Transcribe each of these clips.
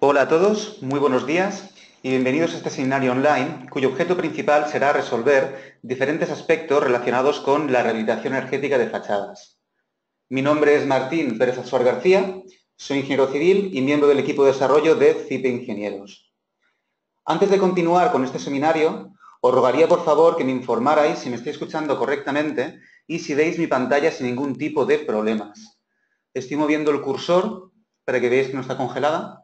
Hola a todos, muy buenos días y bienvenidos a este seminario online cuyo objeto principal será resolver diferentes aspectos relacionados con la rehabilitación energética de fachadas. Mi nombre es Martín Pérez Azuar García, soy ingeniero civil y miembro del equipo de desarrollo de CIPE Ingenieros. Antes de continuar con este seminario, os rogaría por favor que me informarais si me estáis escuchando correctamente y si veis mi pantalla sin ningún tipo de problemas. Estoy moviendo el cursor para que veáis que no está congelada.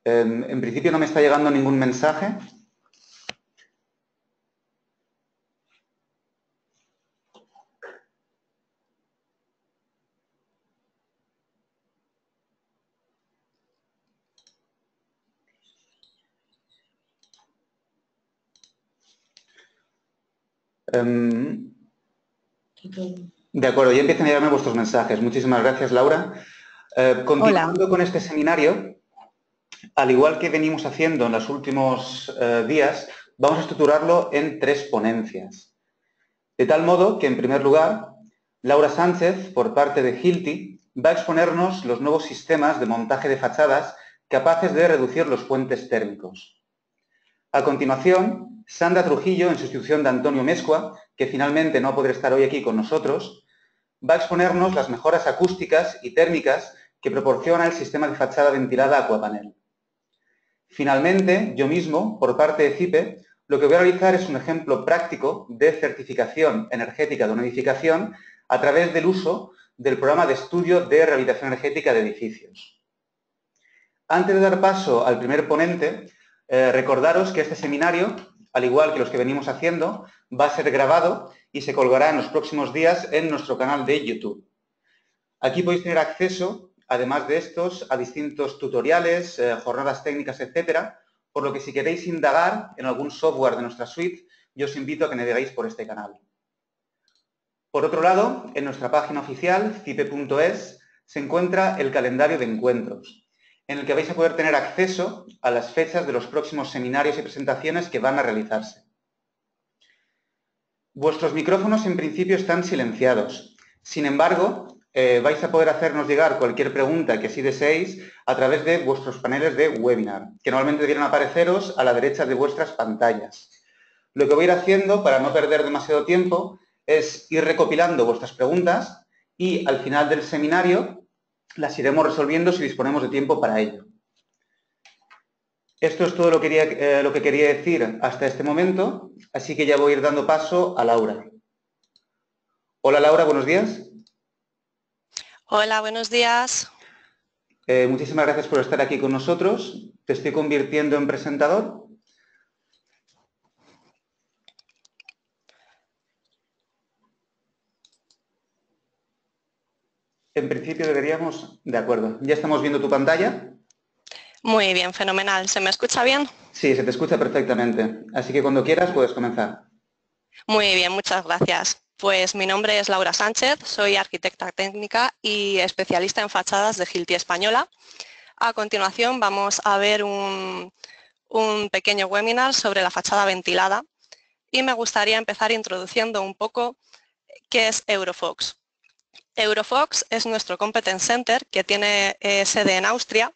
En principio no me está llegando ningún mensaje. De acuerdo, ya empiezan a llegarme vuestros mensajes. Muchísimas gracias, Laura. Continuando con este seminario, al igual que venimos haciendo en los últimos días, vamos a estructurarlo en 3 ponencias. De tal modo que, en primer lugar, Laura Sánchez, por parte de Hilti, va a exponernos los nuevos sistemas de montaje de fachadas capaces de reducir los puentes térmicos. A continuación, Sandra Trujillo, en sustitución de Antonio Mescua, que finalmente no podrá estar hoy aquí con nosotros, va a exponernos las mejoras acústicas y térmicas que proporciona el sistema de fachada ventilada Aquapanel. Finalmente, yo mismo, por parte de CIPE, lo que voy a realizar es un ejemplo práctico de certificación energética de una edificación a través del uso del programa de estudio de rehabilitación energética de edificios. Antes de dar paso al primer ponente, recordaros que este seminario, al igual que los que venimos haciendo, va a ser grabado y se colgará en los próximos días en nuestro canal de YouTube. Aquí podéis tener acceso, además de estos, a distintos tutoriales, jornadas técnicas, etcétera, por lo que si queréis indagar en algún software de nuestra suite, yo os invito a que naveguéis por este canal. Por otro lado, en nuestra página oficial, cipe.es, se encuentra el calendario de encuentros, en el que vais a poder tener acceso a las fechas de los próximos seminarios y presentaciones que van a realizarse. Vuestros micrófonos en principio están silenciados. Sin embargo, vais a poder hacernos llegar cualquier pregunta que así deseéis a través de vuestros paneles de webinar, que normalmente debieran apareceros a la derecha de vuestras pantallas. Lo que voy a ir haciendo, para no perder demasiado tiempo, es ir recopilando vuestras preguntas y al final del seminario las iremos resolviendo si disponemos de tiempo para ello. Esto es todo lo que quería decir hasta este momento, así que ya voy a ir dando paso a Laura. Hola Laura, buenos días. Hola, buenos días. Muchísimas gracias por estar aquí con nosotros. Te estoy convirtiendo en presentador. En principio deberíamos... De acuerdo. ¿Ya estamos viendo tu pantalla? Muy bien, fenomenal. ¿Se me escucha bien? Sí, se te escucha perfectamente. Así que cuando quieras puedes comenzar. Muy bien, muchas gracias. Pues mi nombre es Laura Sánchez, soy arquitecta técnica y especialista en fachadas de Hilti Española. A continuación vamos a ver un pequeño webinar sobre la fachada ventilada y me gustaría empezar introduciendo un poco qué es Eurofox. Eurofox es nuestro Competence Center que tiene sede en Austria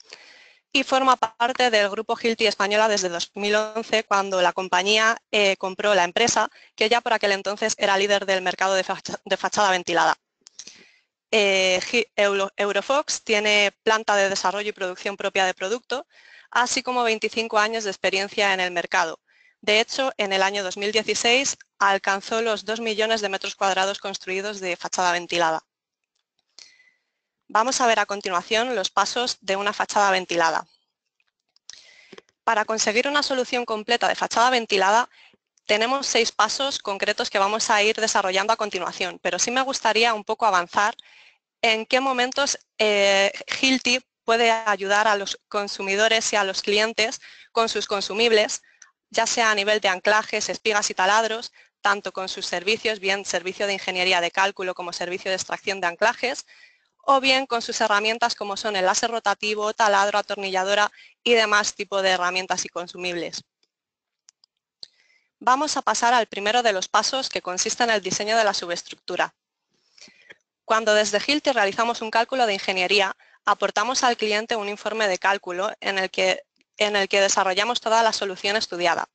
y forma parte del grupo Hilti Española desde 2011, cuando la compañía compró la empresa, que ya por aquel entonces era líder del mercado de fachada ventilada. Eurofox tiene planta de desarrollo y producción propia de producto, así como 25 años de experiencia en el mercado. De hecho, en el año 2016 alcanzó los 2 millones de metros cuadrados construidos de fachada ventilada. Vamos a ver a continuación los pasos de una fachada ventilada. Para conseguir una solución completa de fachada ventilada, tenemos 6 pasos concretos que vamos a ir desarrollando a continuación, pero sí me gustaría un poco avanzar en qué momentos Hilti puede ayudar a los consumidores y a los clientes con sus consumibles, ya sea a nivel de anclajes, espigas y taladros, tanto con sus servicios, bien servicio de ingeniería de cálculo como servicio de extracción de anclajes, o bien con sus herramientas como son el láser rotativo, taladro, atornilladora y demás tipo de herramientas y consumibles. Vamos a pasar al primero de los pasos, que consiste en el diseño de la subestructura. Cuando desde Hilti realizamos un cálculo de ingeniería, aportamos al cliente un informe de cálculo en el que desarrollamos toda la solución estudiada.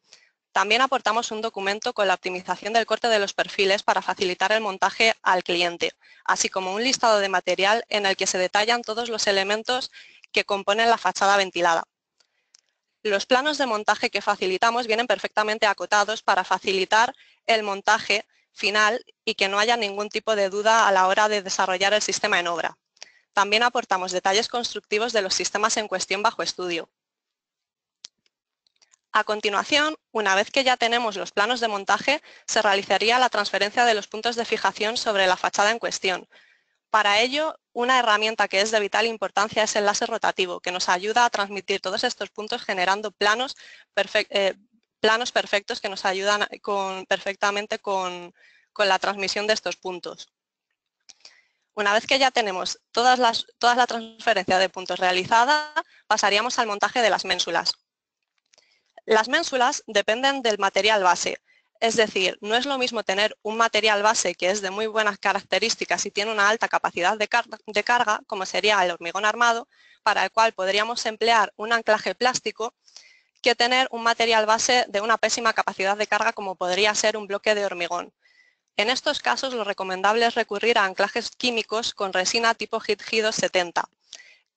También aportamos un documento con la optimización del corte de los perfiles para facilitar el montaje al cliente, así como un listado de material en el que se detallan todos los elementos que componen la fachada ventilada. Los planos de montaje que facilitamos vienen perfectamente acotados para facilitar el montaje final y que no haya ningún tipo de duda a la hora de desarrollar el sistema en obra. También aportamos detalles constructivos de los sistemas en cuestión bajo estudio. A continuación, una vez que ya tenemos los planos de montaje, se realizaría la transferencia de los puntos de fijación sobre la fachada en cuestión. Para ello, una herramienta que es de vital importancia es el láser rotativo, que nos ayuda a transmitir todos estos puntos generando planos perfectos que nos ayudan perfectamente con la transmisión de estos puntos. Una vez que ya tenemos toda la transferencia de puntos realizada, pasaríamos al montaje de las ménsulas. Las ménsulas dependen del material base. Es decir, no es lo mismo tener un material base que es de muy buenas características y tiene una alta capacidad de carga, como sería el hormigón armado, para el cual podríamos emplear un anclaje plástico, que tener un material base de una pésima capacidad de carga, como podría ser un bloque de hormigón. En estos casos, lo recomendable es recurrir a anclajes químicos con resina tipo HIT 270.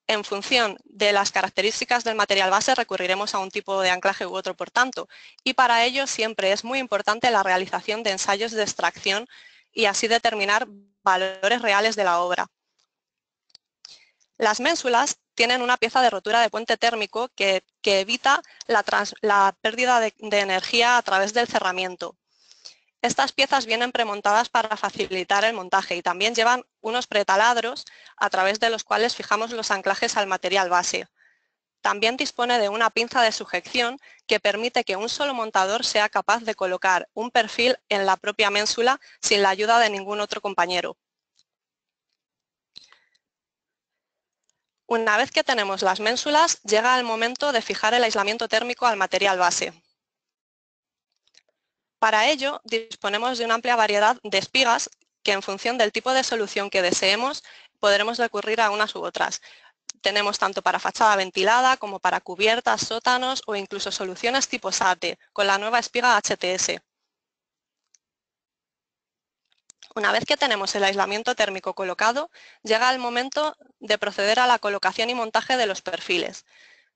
En función de las características del material base, recurriremos a un tipo de anclaje u otro, por tanto, y para ello siempre es muy importante la realización de ensayos de extracción y así determinar valores reales de la obra. Las ménsulas tienen una pieza de rotura de puente térmico que evita la pérdida de energía a través del cerramiento. Estas piezas vienen premontadas para facilitar el montaje y también llevan unos pretaladros a través de los cuales fijamos los anclajes al material base. También dispone de una pinza de sujeción que permite que un solo montador sea capaz de colocar un perfil en la propia ménsula sin la ayuda de ningún otro compañero. Una vez que tenemos las ménsulas, llega el momento de fijar el aislamiento térmico al material base. Para ello, disponemos de una amplia variedad de espigas que, en función del tipo de solución que deseemos, podremos recurrir a unas u otras. Tenemos tanto para fachada ventilada como para cubiertas, sótanos o incluso soluciones tipo SATE, con la nueva espiga HTS. Una vez que tenemos el aislamiento térmico colocado, llega el momento de proceder a la colocación y montaje de los perfiles.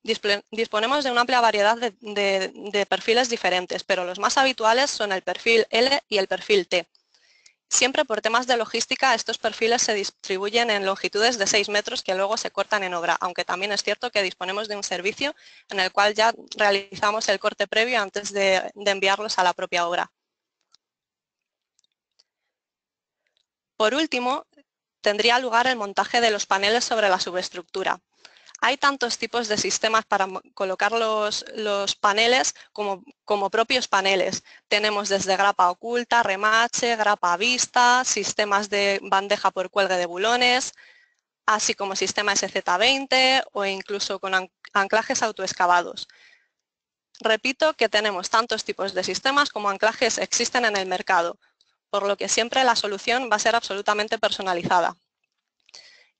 Disponemos de una amplia variedad de perfiles diferentes, pero los más habituales son el perfil L y el perfil T. Siempre por temas de logística, estos perfiles se distribuyen en longitudes de 6 metros que luego se cortan en obra, aunque también es cierto que disponemos de un servicio en el cual ya realizamos el corte previo antes de enviarlos a la propia obra. Por último, tendría lugar el montaje de los paneles sobre la subestructura. Hay tantos tipos de sistemas para colocar los paneles como propios paneles. Tenemos desde grapa oculta, remache, grapa a vista, sistemas de bandeja por cuelgue de bulones, así como sistema SZ20 o incluso con anclajes autoexcavados. Repito que tenemos tantos tipos de sistemas como anclajes existen en el mercado, por lo que siempre la solución va a ser absolutamente personalizada.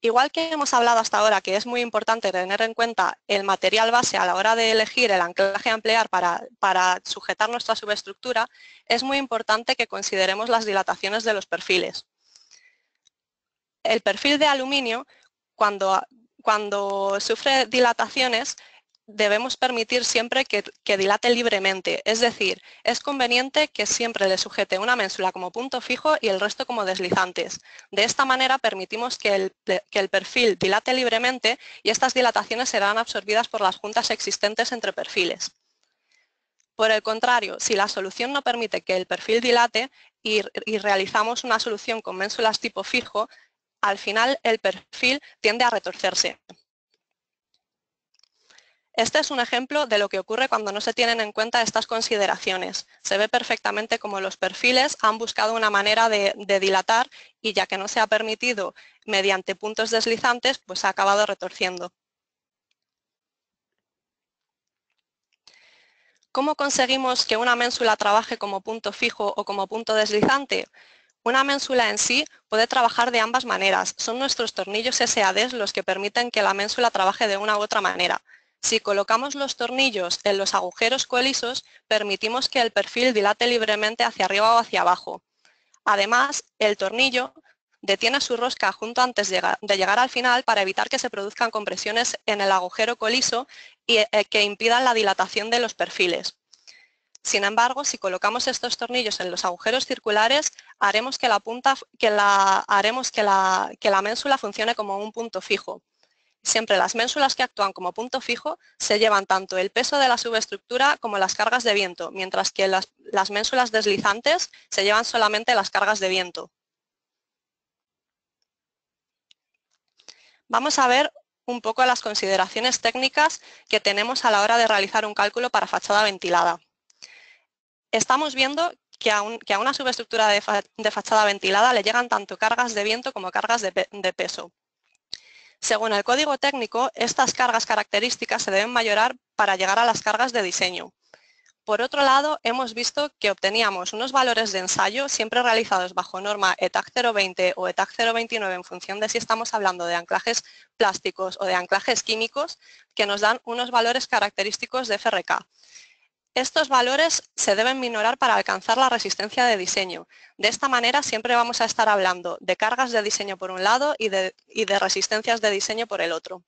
Igual que hemos hablado hasta ahora que es muy importante tener en cuenta el material base a la hora de elegir el anclaje a emplear para sujetar nuestra subestructura, es muy importante que consideremos las dilataciones de los perfiles. El perfil de aluminio, cuando sufre dilataciones, debemos permitir siempre que dilate libremente, es decir, es conveniente que siempre le sujete una ménsula como punto fijo y el resto como deslizantes. De esta manera permitimos que el perfil dilate libremente y estas dilataciones serán absorbidas por las juntas existentes entre perfiles. Por el contrario, si la solución no permite que el perfil dilate y realizamos una solución con ménsulas tipo fijo, al final el perfil tiende a retorcerse. Este es un ejemplo de lo que ocurre cuando no se tienen en cuenta estas consideraciones. Se ve perfectamente cómo los perfiles han buscado una manera de dilatar y ya que no se ha permitido mediante puntos deslizantes, pues se ha acabado retorciendo. ¿Cómo conseguimos que una ménsula trabaje como punto fijo o como punto deslizante? Una ménsula en sí puede trabajar de ambas maneras. Son nuestros tornillos SADs los que permiten que la ménsula trabaje de una u otra manera. Si colocamos los tornillos en los agujeros colisos, permitimos que el perfil dilate libremente hacia arriba o hacia abajo. Además, el tornillo detiene su rosca justo antes de llegar al final para evitar que se produzcan compresiones en el agujero coliso y que impidan la dilatación de los perfiles. Sin embargo, si colocamos estos tornillos en los agujeros circulares, haremos que la ménsula funcione como un punto fijo. Siempre las ménsulas que actúan como punto fijo se llevan tanto el peso de la subestructura como las cargas de viento, mientras que las ménsulas deslizantes se llevan solamente las cargas de viento. Vamos a ver un poco las consideraciones técnicas que tenemos a la hora de realizar un cálculo para fachada ventilada. Estamos viendo que a una subestructura de fachada ventilada le llegan tanto cargas de viento como cargas de peso. Según el código técnico, estas cargas características se deben mayorar para llegar a las cargas de diseño. Por otro lado, hemos visto que obteníamos unos valores de ensayo siempre realizados bajo norma ETAC 020 o ETAC 029 en función de si estamos hablando de anclajes plásticos o de anclajes químicos, que nos dan unos valores característicos de FRK. Estos valores se deben minorar para alcanzar la resistencia de diseño. De esta manera siempre vamos a estar hablando de cargas de diseño por un lado y de resistencias de diseño por el otro.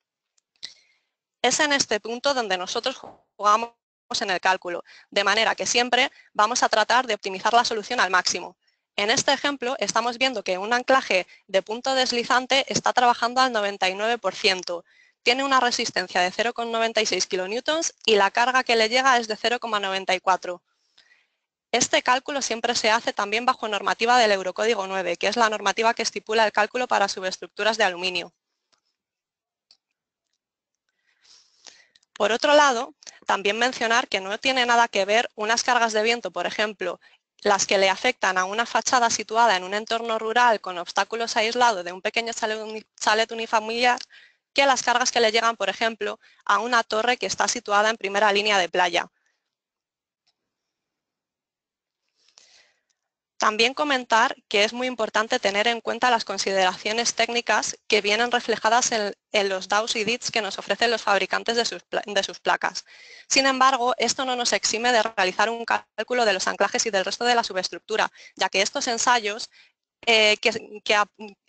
Es en este punto donde nosotros jugamos en el cálculo, de manera que siempre vamos a tratar de optimizar la solución al máximo. En este ejemplo estamos viendo que un anclaje de punto deslizante está trabajando al 99%. Tiene una resistencia de 0,96 kN y la carga que le llega es de 0,94. Este cálculo siempre se hace también bajo normativa del Eurocódigo 9, que es la normativa que estipula el cálculo para subestructuras de aluminio. Por otro lado, también mencionar que no tiene nada que ver unas cargas de viento, por ejemplo, las que le afectan a una fachada situada en un entorno rural con obstáculos aislados de un pequeño chalet unifamiliar, que las cargas que le llegan, por ejemplo, a una torre que está situada en primera línea de playa. También comentar que es muy importante tener en cuenta las consideraciones técnicas que vienen reflejadas en los DAOs y DITs que nos ofrecen los fabricantes de sus placas. Sin embargo, esto no nos exime de realizar un cálculo de los anclajes y del resto de la subestructura, ya que estos ensayos,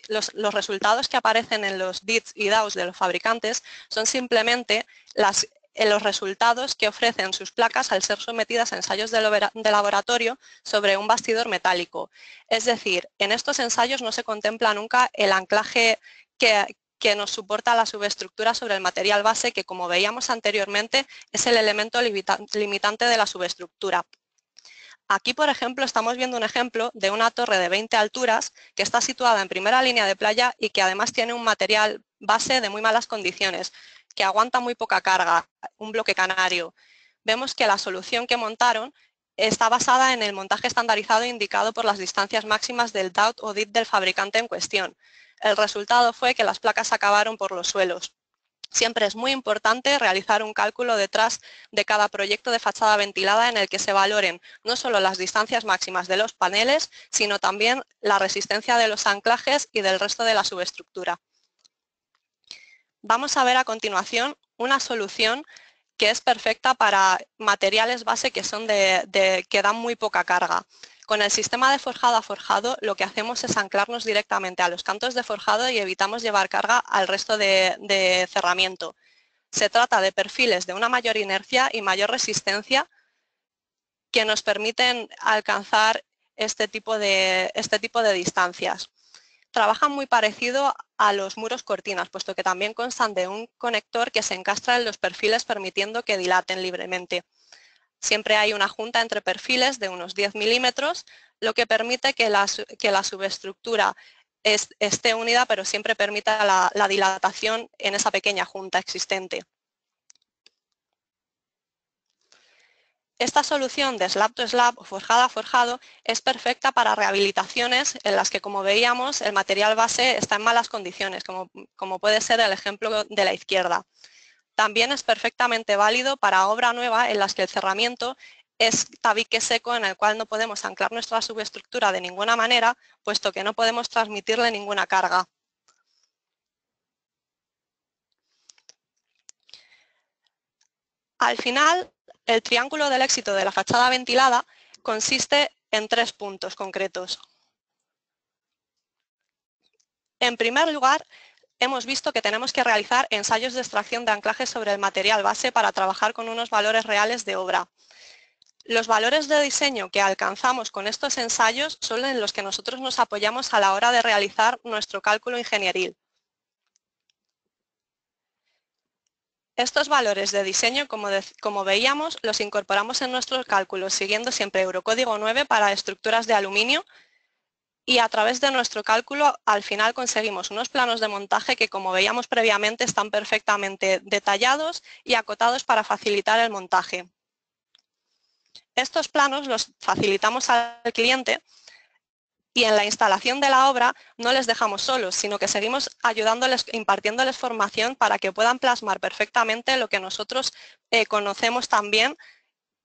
los resultados que aparecen en los DITs y DAOs de los fabricantes son simplemente los resultados que ofrecen sus placas al ser sometidas a ensayos de laboratorio sobre un bastidor metálico. Es decir, en estos ensayos no se contempla nunca el anclaje que nos soporta la subestructura sobre el material base, que como veíamos anteriormente es el elemento limitante de la subestructura. Aquí, por ejemplo, estamos viendo un ejemplo de una torre de 20 alturas que está situada en primera línea de playa y que además tiene un material base de muy malas condiciones, que aguanta muy poca carga, un bloque canario. Vemos que la solución que montaron está basada en el montaje estandarizado indicado por las distancias máximas del DAUT o DIT del fabricante en cuestión. El resultado fue que las placas acabaron por los suelos. Siempre es muy importante realizar un cálculo detrás de cada proyecto de fachada ventilada en el que se valoren no solo las distancias máximas de los paneles, sino también la resistencia de los anclajes y del resto de la subestructura. Vamos a ver a continuación una solución que es perfecta para materiales base que dan muy poca carga. Con el sistema de forjado a forjado lo que hacemos es anclarnos directamente a los cantos de forjado y evitamos llevar carga al resto de cerramiento. Se trata de perfiles de una mayor inercia y mayor resistencia que nos permiten alcanzar este tipo de distancias. Trabajan muy parecido a los muros cortinas, puesto que también constan de un conector que se encastra en los perfiles permitiendo que dilaten libremente. Siempre hay una junta entre perfiles de unos 10 milímetros, lo que permite que la subestructura esté unida, pero siempre permita la dilatación en esa pequeña junta existente. Esta solución de slab to slab o forjada a forjado es perfecta para rehabilitaciones en las que, como veíamos, el material base está en malas condiciones, como puede ser el ejemplo de la izquierda. También es perfectamente válido para obra nueva en las que el cerramiento es tabique seco en el cual no podemos anclar nuestra subestructura de ninguna manera, puesto que no podemos transmitirle ninguna carga. Al final, el triángulo del éxito de la fachada ventilada consiste en 3 puntos concretos. En primer lugar, hemos visto que tenemos que realizar ensayos de extracción de anclaje sobre el material base para trabajar con unos valores reales de obra. Los valores de diseño que alcanzamos con estos ensayos son en los que nosotros nos apoyamos a la hora de realizar nuestro cálculo ingenieril. Estos valores de diseño, como veíamos, los incorporamos en nuestros cálculos siguiendo siempre Eurocódigo 9 para estructuras de aluminio y a través de nuestro cálculo al final conseguimos unos planos de montaje que, como veíamos previamente, están perfectamente detallados y acotados para facilitar el montaje. Estos planos los facilitamos al cliente y en la instalación de la obra no les dejamos solos, sino que seguimos ayudándoles, impartiéndoles formación para que puedan plasmar perfectamente lo que nosotros conocemos también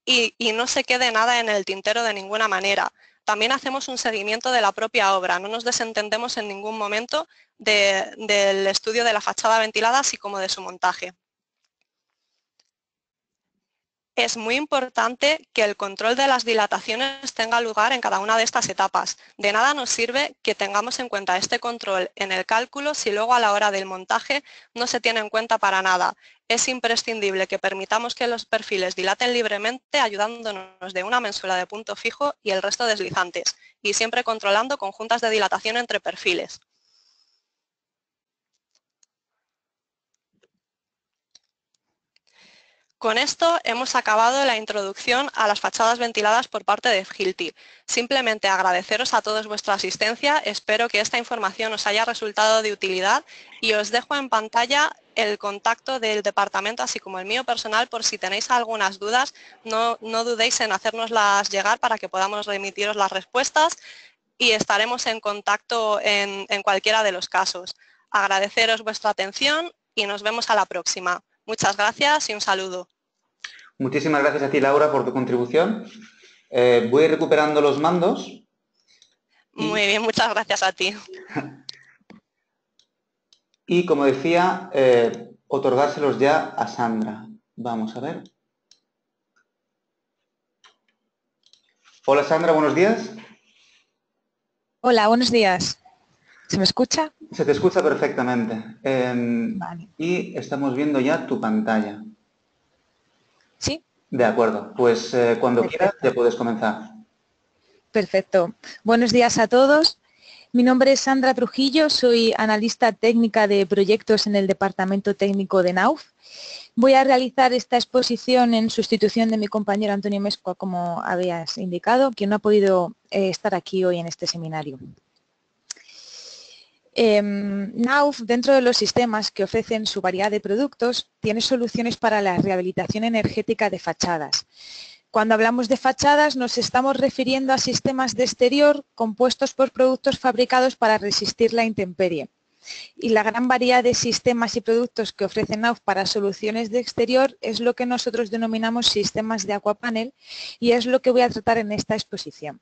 y no se quede nada en el tintero de ninguna manera. También hacemos un seguimiento de la propia obra, no nos desentendemos en ningún momento del estudio de la fachada ventilada, así como de su montaje. Es muy importante que el control de las dilataciones tenga lugar en cada una de estas etapas. De nada nos sirve que tengamos en cuenta este control en el cálculo si luego a la hora del montaje no se tiene en cuenta para nada. Es imprescindible que permitamos que los perfiles dilaten libremente ayudándonos de una ménsula de punto fijo y el resto deslizantes, y siempre controlando conjuntas de dilatación entre perfiles. Con esto hemos acabado la introducción a las fachadas ventiladas por parte de Hilti. Simplemente agradeceros a todos vuestra asistencia, espero que esta información os haya resultado de utilidad y os dejo en pantalla el contacto del departamento, así como el mío personal, por si tenéis algunas dudas, no dudéis en hacérnoslas llegar para que podamos remitiros las respuestas y estaremos en contacto en cualquiera de los casos. Agradeceros vuestra atención y nos vemos a la próxima. Muchas gracias y un saludo. Muchísimas gracias a ti, Laura, por tu contribución. Voy recuperando los mandos. Muy bien, muchas gracias a ti. Y, como decía, otorgárselos ya a Sandra. Vamos a ver. Hola, Sandra, buenos días. Hola, buenos días. ¿Se me escucha? Se te escucha perfectamente. Vale. Y estamos viendo ya tu pantalla. ¿Sí? De acuerdo. Pues cuando quieras ya puedes comenzar. Perfecto. Buenos días a todos. Mi nombre es Sandra Trujillo, soy analista técnica de proyectos en el Departamento Técnico de NAUF. Voy a realizar esta exposición en sustitución de mi compañero Antonio Mescua, como habías indicado, quien no ha podido estar aquí hoy en este seminario. NAUF, dentro de los sistemas que ofrecen su variedad de productos, tiene soluciones para la rehabilitación energética de fachadas. Cuando hablamos de fachadas nos estamos refiriendo a sistemas de exterior compuestos por productos fabricados para resistir la intemperie. Y la gran variedad de sistemas y productos que ofrece NAUF para soluciones de exterior es lo que nosotros denominamos sistemas de aquapanel y es lo que voy a tratar en esta exposición.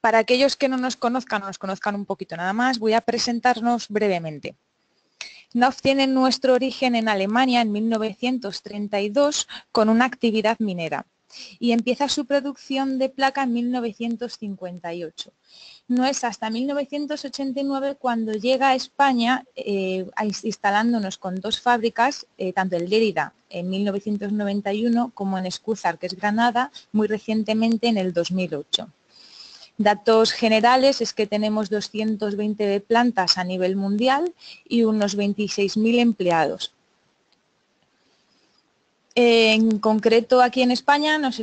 Para aquellos que no nos conozcan un poquito nada más, voy a presentarnos brevemente. NAUF tiene nuestro origen en Alemania en 1932 con una actividad minera y empieza su producción de placa en 1958. No es hasta 1989 cuando llega a España instalándonos con dos fábricas, tanto en Lérida en 1991 como en Escúzar, que es Granada, muy recientemente en el 2008. Datos generales es que tenemos 220 plantas a nivel mundial y unos 26.000 empleados. En concreto, aquí en España nos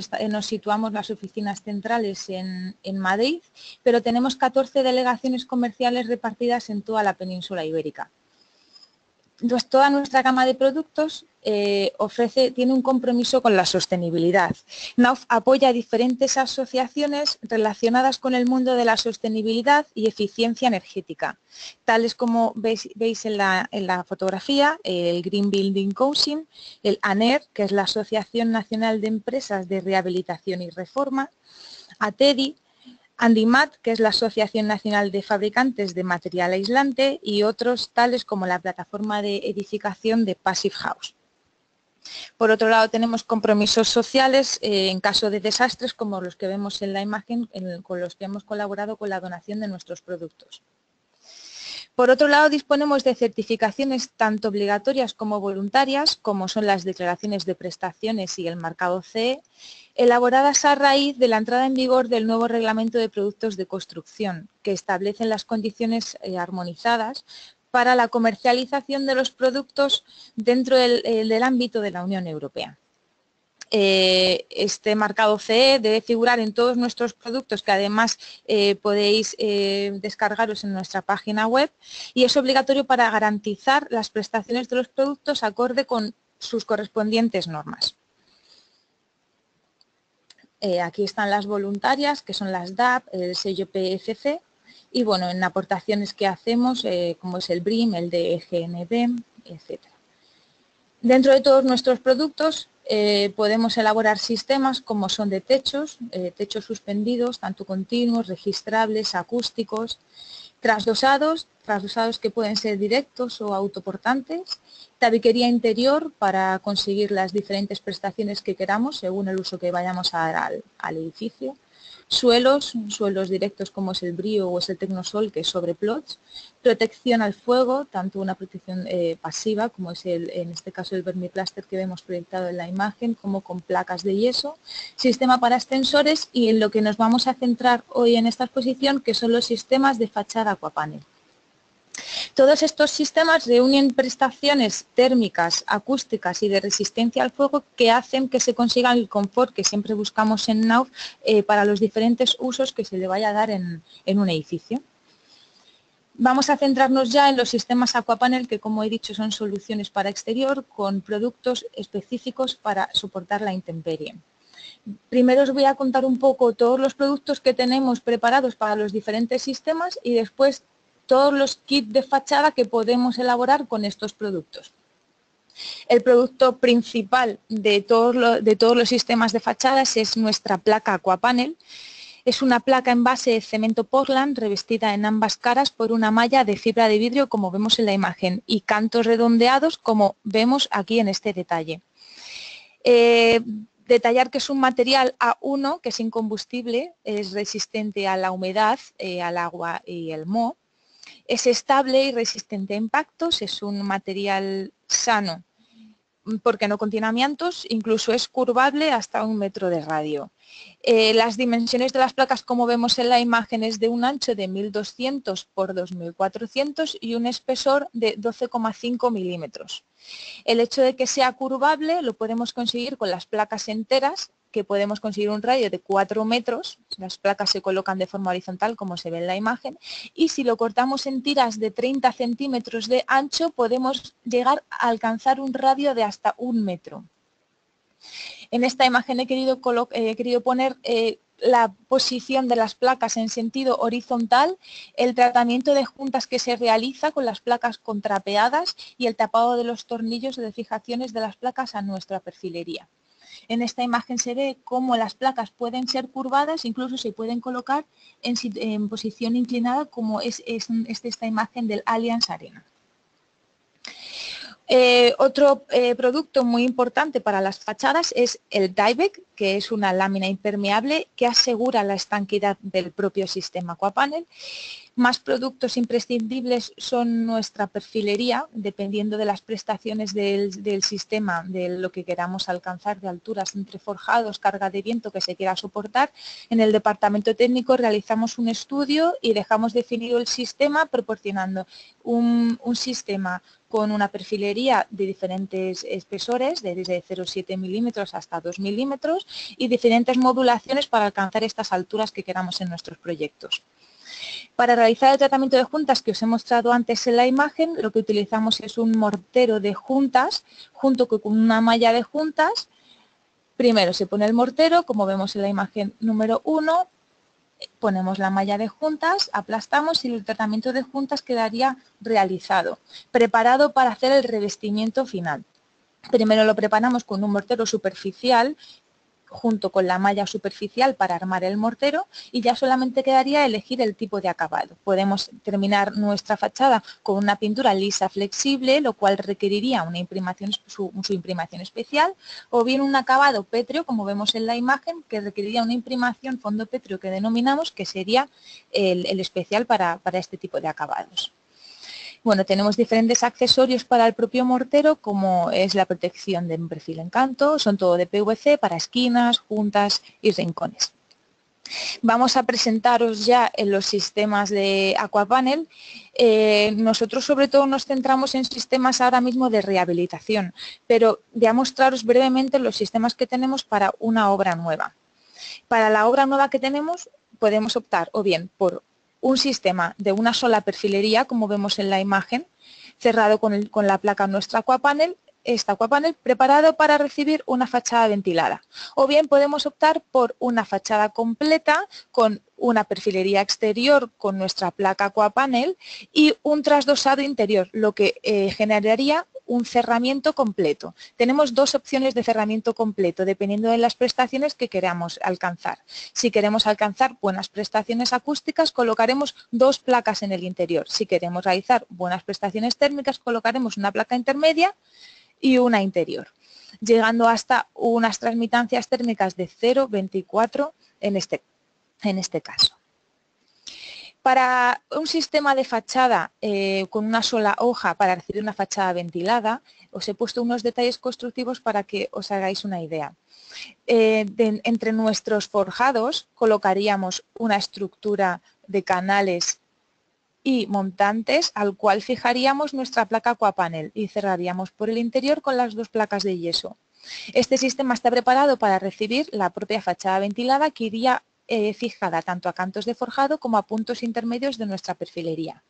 situamos las oficinas centrales en Madrid, pero tenemos 14 delegaciones comerciales repartidas en toda la península ibérica. toda nuestra gama de productos tiene un compromiso con la sostenibilidad. Knauf apoya a diferentes asociaciones relacionadas con el mundo de la sostenibilidad y eficiencia energética, tales como veis en la fotografía, el Green Building Council, el ANER, que es la Asociación Nacional de Empresas de Rehabilitación y Reforma, ATEDI, Andimat, que es la Asociación Nacional de Fabricantes de Material Aislante, y otros tales como la plataforma de edificación de Passive House. Por otro lado, tenemos compromisos sociales en caso de desastres como los que vemos en la imagen, con los que hemos colaborado con la donación de nuestros productos. Por otro lado, disponemos de certificaciones tanto obligatorias como voluntarias, como son las declaraciones de prestaciones y el marcado CE, elaboradas a raíz de la entrada en vigor del nuevo Reglamento de Productos de Construcción, que establecen las condiciones armonizadas para la comercialización de los productos dentro del ámbito de la Unión Europea. Este marcado CE debe figurar en todos nuestros productos, que además podéis descargaros en nuestra página web, y es obligatorio para garantizar las prestaciones de los productos acorde con sus correspondientes normas. Aquí están las voluntarias, que son las DAP, el sello PFC, y bueno, en aportaciones que hacemos, como es el BRIM, el de EGNB, etc. Dentro de todos nuestros productos podemos elaborar sistemas como son de techos, techos suspendidos, tanto continuos, registrables, acústicos, trasdosados que pueden ser directos o autoportantes, tabiquería interior para conseguir las diferentes prestaciones que queramos según el uso que vayamos a dar al edificio, suelos directos como es el brío o es el tecnosol, que es sobre plots, protección al fuego, tanto una protección pasiva como es en este caso el vermiplaster que vemos proyectado en la imagen, como con placas de yeso, sistema para ascensores y en lo que nos vamos a centrar hoy en esta exposición, que son los sistemas de fachada aquapanel. Todos estos sistemas reúnen prestaciones térmicas, acústicas y de resistencia al fuego que hacen que se consiga el confort que siempre buscamos en Knauf para los diferentes usos que se le vaya a dar en un edificio. Vamos a centrarnos ya en los sistemas aquapanel, que como he dicho son soluciones para exterior con productos específicos para soportar la intemperie. Primero os voy a contar un poco todos los productos que tenemos preparados para los diferentes sistemas y después todos los kits de fachada que podemos elaborar con estos productos. El producto principal de todos los sistemas de fachadas es nuestra placa aquapanel. Es una placa en base de cemento Portland revestida en ambas caras por una malla de fibra de vidrio como vemos en la imagen y cantos redondeados como vemos aquí en este detalle. Detallar que es un material A1 que es incombustible, es resistente a la humedad, al agua y el moho. Es estable y resistente a impactos, es un material sano porque no contiene amiantos, incluso es curvable hasta 1 metro de radio. Las dimensiones de las placas, como vemos en la imagen, es de un ancho de 1200 por 2400 y un espesor de 12,5 milímetros. El hecho de que sea curvable lo podemos conseguir con las placas enteras, que podemos conseguir un radio de 4 metros, las placas se colocan de forma horizontal como se ve en la imagen, y si lo cortamos en tiras de 30 centímetros de ancho podemos llegar a alcanzar un radio de hasta 1 metro. En esta imagen he querido poner la posición de las placas en sentido horizontal, el tratamiento de juntas que se realiza con las placas contrapeadas y el tapado de los tornillos de fijaciones de las placas a nuestra perfilería. En esta imagen se ve cómo las placas pueden ser curvadas, incluso se pueden colocar en posición inclinada, como es esta imagen del Allianz Arena. Otro producto muy importante para las fachadas es el Tyvek, que es una lámina impermeable que asegura la estanquidad del propio sistema aquapanel. Más productos imprescindibles son nuestra perfilería, dependiendo de las prestaciones del sistema, de lo que queramos alcanzar de alturas entre forjados, carga de viento que se quiera soportar. En el departamento técnico realizamos un estudio y dejamos definido el sistema proporcionando un sistema con una perfilería de diferentes espesores, desde 0,7 milímetros hasta 2 milímetros y diferentes modulaciones para alcanzar estas alturas que queramos en nuestros proyectos. Para realizar el tratamiento de juntas que os he mostrado antes en la imagen, lo que utilizamos es un mortero de juntas junto con una malla de juntas. Primero se pone el mortero, como vemos en la imagen número 1, ponemos la malla de juntas, aplastamos y el tratamiento de juntas quedaría realizado, preparado para hacer el revestimiento final. Primero lo preparamos con un mortero superficial junto con la malla superficial para armar el mortero y ya solamente quedaría elegir el tipo de acabado. Podemos terminar nuestra fachada con una pintura lisa flexible, lo cual requeriría una imprimación, su imprimación especial, o bien un acabado pétreo, como vemos en la imagen, que requeriría una imprimación fondo pétreo que denominamos, que sería el especial para este tipo de acabados. Bueno, tenemos diferentes accesorios para el propio mortero, como es la protección de un perfil en canto, son todo de PVC para esquinas, juntas y rincones. Vamos a presentaros ya en los sistemas de Aquapanel. Nosotros sobre todo nos centramos en sistemas ahora mismo de rehabilitación, pero voy a mostraros brevemente los sistemas que tenemos para una obra nueva. Para la obra nueva que tenemos podemos optar o bien por un sistema de una sola perfilería, como vemos en la imagen, cerrado con la placa nuestra Aquapanel, preparado para recibir una fachada ventilada. O bien podemos optar por una fachada completa con una perfilería exterior con nuestra placa Aquapanel y un trasdosado interior, lo que generaría un cerramiento completo. Tenemos dos opciones de cerramiento completo, dependiendo de las prestaciones que queramos alcanzar. Si queremos alcanzar buenas prestaciones acústicas, colocaremos dos placas en el interior. Si queremos realizar buenas prestaciones térmicas, colocaremos una placa intermedia y una interior, llegando hasta unas transmitancias térmicas de 0,24 en este caso. Para un sistema de fachada con una sola hoja para recibir una fachada ventilada, os he puesto unos detalles constructivos para que os hagáis una idea. Entre nuestros forjados colocaríamos una estructura de canales y montantes al cual fijaríamos nuestra placa Aquapanel y cerraríamos por el interior con las dos placas de yeso. Este sistema está preparado para recibir la propia fachada ventilada que iría fijada tanto a cantos de forjado como a puntos intermedios de nuestra perfilería.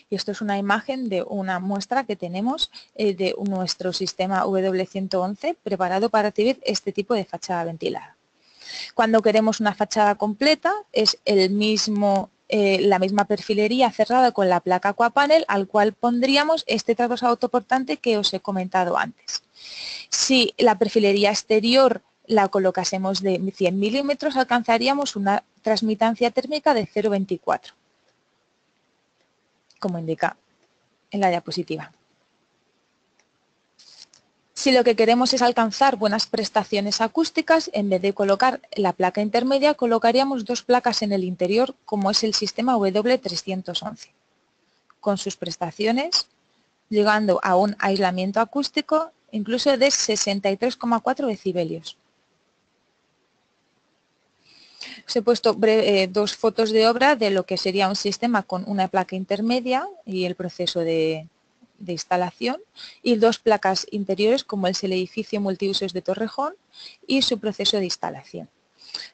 Y esto es una imagen de una muestra que tenemos de nuestro sistema W111 preparado para recibir este tipo de fachada ventilada. Cuando queremos una fachada completa es la misma perfilería cerrada con la placa Aquapanel al cual pondríamos este trasdosado autoportante que os he comentado antes. Si la perfilería exterior la colocásemos de 100 milímetros, alcanzaríamos una transmitancia térmica de 0,24, como indica en la diapositiva. Si lo que queremos es alcanzar buenas prestaciones acústicas, en vez de colocar la placa intermedia, colocaríamos dos placas en el interior, como es el sistema W311, con sus prestaciones, llegando a un aislamiento acústico incluso de 63,4 decibelios. Os he puesto dos fotos de obra de lo que sería un sistema con una placa intermedia y el proceso de instalación y dos placas interiores como es el edificio multiusos de Torrejón y su proceso de instalación.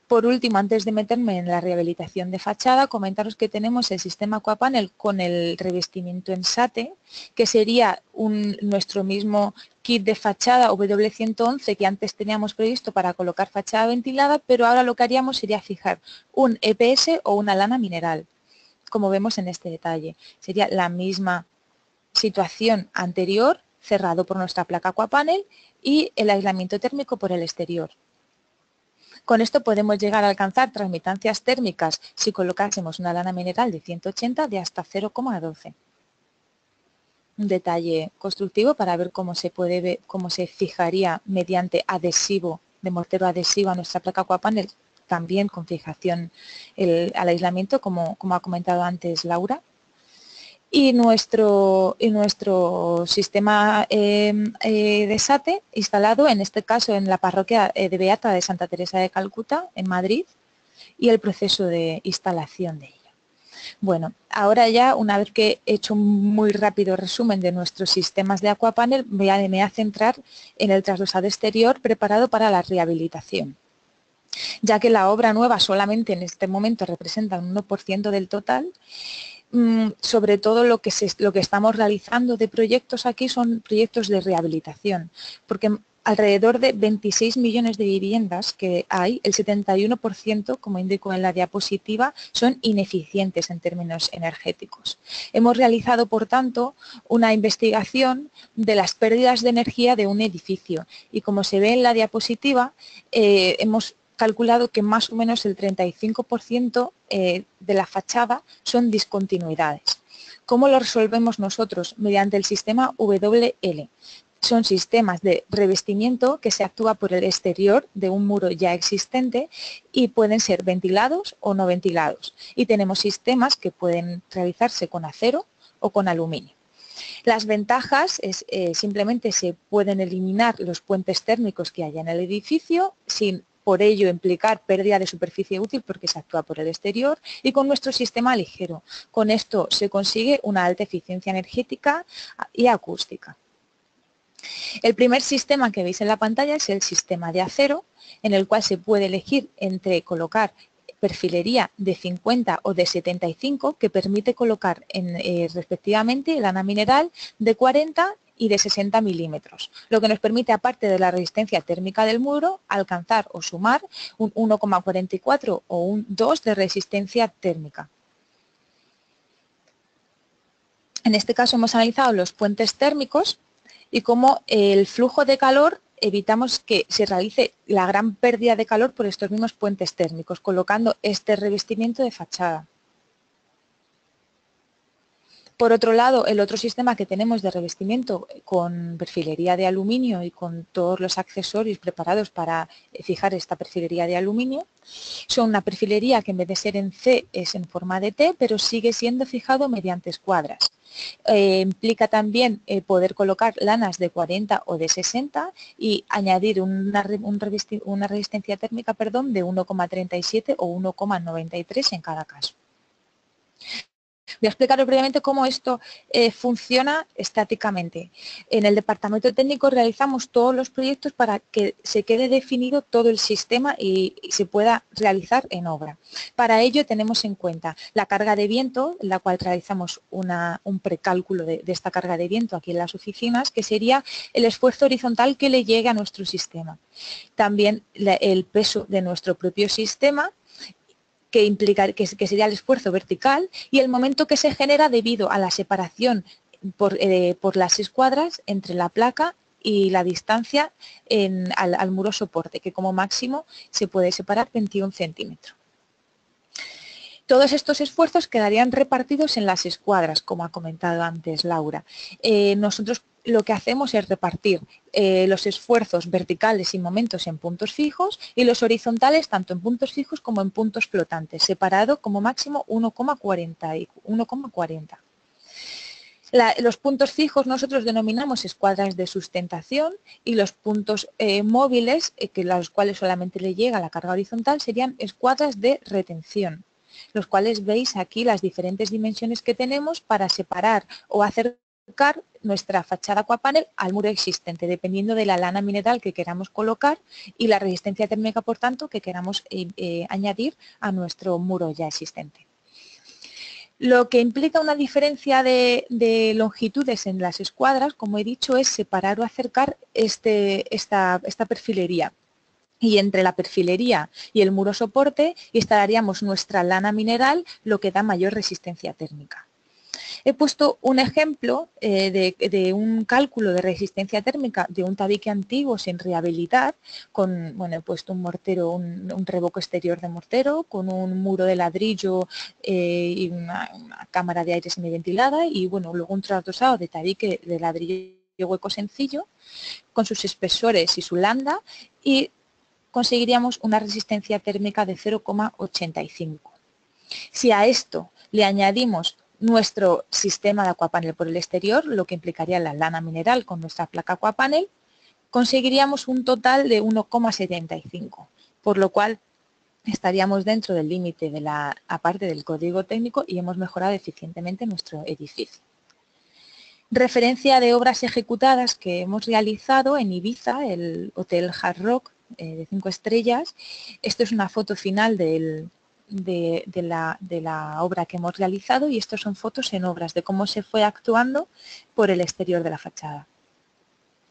Por último, antes de meterme en la rehabilitación de fachada, comentaros que tenemos el sistema Aquapanel con el revestimiento en SATE, que sería nuestro mismo kit de fachada W111 que antes teníamos previsto para colocar fachada ventilada, pero ahora lo que haríamos sería fijar un EPS o una lana mineral, como vemos en este detalle. Sería la misma situación anterior, cerrado por nuestra placa Aquapanel y el aislamiento térmico por el exterior. Con esto podemos llegar a alcanzar transmitancias térmicas si colocásemos una lana mineral de 180 de hasta 0,12. Un detalle constructivo para ver cómo se fijaría mediante adhesivo, de mortero adhesivo a nuestra placa Aquapanel, también con fijación al aislamiento, como ha comentado antes Laura. Y nuestro sistema de SATE instalado, en este caso en la parroquia de Beata de Santa Teresa de Calcuta, en Madrid, y el proceso de instalación de ella. Bueno, ahora ya, una vez que he hecho un muy rápido resumen de nuestros sistemas de Aquapanel, me voy a centrar en el trasdosado exterior preparado para la rehabilitación. ya que la obra nueva solamente en este momento representa un 1% del total. Sobre todo lo que estamos realizando de proyectos aquí son proyectos de rehabilitación, porque alrededor de 26 millones de viviendas que hay, el 71%, como indico en la diapositiva, son ineficientes en términos energéticos. Hemos realizado, por tanto, una investigación de las pérdidas de energía de un edificio y, como se ve en la diapositiva, hemos calculado que más o menos el 35% de la fachada son discontinuidades. ¿Cómo lo resolvemos nosotros? Mediante el sistema WL. Son sistemas de revestimiento que se actúa por el exterior de un muro ya existente y pueden ser ventilados o no ventilados. Y tenemos sistemas que pueden realizarse con acero o con aluminio. Las ventajas es simplemente se pueden eliminar los puentes térmicos que haya en el edificio sin por ello implicar pérdida de superficie útil porque se actúa por el exterior, y con nuestro sistema ligero. Con esto se consigue una alta eficiencia energética y acústica. El primer sistema que veis en la pantalla es el sistema de acero, en el cual se puede elegir entre colocar perfilería de 50 o de 75, que permite colocar respectivamente lana mineral de 40 y de 60 milímetros, lo que nos permite, aparte de la resistencia térmica del muro, alcanzar o sumar un 1,44 o un 2 de resistencia térmica. En este caso hemos analizado los puentes térmicos y cómo el flujo de calor evitamos que se realice la gran pérdida de calor por estos mismos puentes térmicos, colocando este revestimiento de fachada. Por otro lado, el otro sistema que tenemos de revestimiento con perfilería de aluminio y con todos los accesorios preparados para fijar esta perfilería de aluminio, son una perfilería que en vez de ser en C es en forma de T, pero sigue siendo fijado mediante escuadras. Implica también poder colocar lanas de 40 o de 60 y añadir una resistencia térmica de 1,37 o 1,93 en cada caso. Voy a explicaros brevemente cómo esto funciona estáticamente. En el departamento técnico realizamos todos los proyectos para que se quede definido todo el sistema y se pueda realizar en obra. Para ello tenemos en cuenta la carga de viento, en la cual realizamos un precálculo de esta carga de viento aquí en las oficinas, que sería el esfuerzo horizontal que le llegue a nuestro sistema. También el peso de nuestro propio sistema, que sería el esfuerzo vertical, y el momento que se genera debido a la separación por las escuadras entre la placa y la distancia al muro soporte, que como máximo se puede separar 21 centímetros. Todos estos esfuerzos quedarían repartidos en las escuadras, como ha comentado antes Laura. Nosotros lo que hacemos es repartir los esfuerzos verticales y momentos en puntos fijos y los horizontales tanto en puntos fijos como en puntos flotantes, separado como máximo 1,40. Los puntos fijos nosotros denominamos escuadras de sustentación y los puntos móviles, a los cuales solamente le llega la carga horizontal, serían escuadras de retención, los cuales veis aquí las diferentes dimensiones que tenemos para separar o acercar nuestra fachada aquapanel al muro existente, dependiendo de la lana mineral que queramos colocar y la resistencia térmica, por tanto, que queramos añadir a nuestro muro ya existente. Lo que implica una diferencia de longitudes en las escuadras, como he dicho, es separar o acercar esta perfilería. Y entre la perfilería y el muro soporte instalaríamos nuestra lana mineral, lo que da mayor resistencia térmica. He puesto un ejemplo de un cálculo de resistencia térmica de un tabique antiguo sin rehabilitar, he puesto un mortero, un revoco exterior de mortero, con un muro de ladrillo y una cámara de aire semiventilada y luego un trasdosado de tabique de ladrillo hueco sencillo, con sus espesores y su landa, y conseguiríamos una resistencia térmica de 0,85. Si a esto le añadimos nuestro sistema de aquapanel por el exterior, lo que implicaría la lana mineral con nuestra placa aquapanel, conseguiríamos un total de 1,75, por lo cual estaríamos dentro del límite de la parte del código técnico y hemos mejorado eficientemente nuestro edificio. Referencia de obras ejecutadas que hemos realizado en Ibiza, el Hotel Hard Rock de 5 estrellas. Esto es una foto final de la obra que hemos realizado y estos son fotos en obras de cómo se fue actuando por el exterior de la fachada.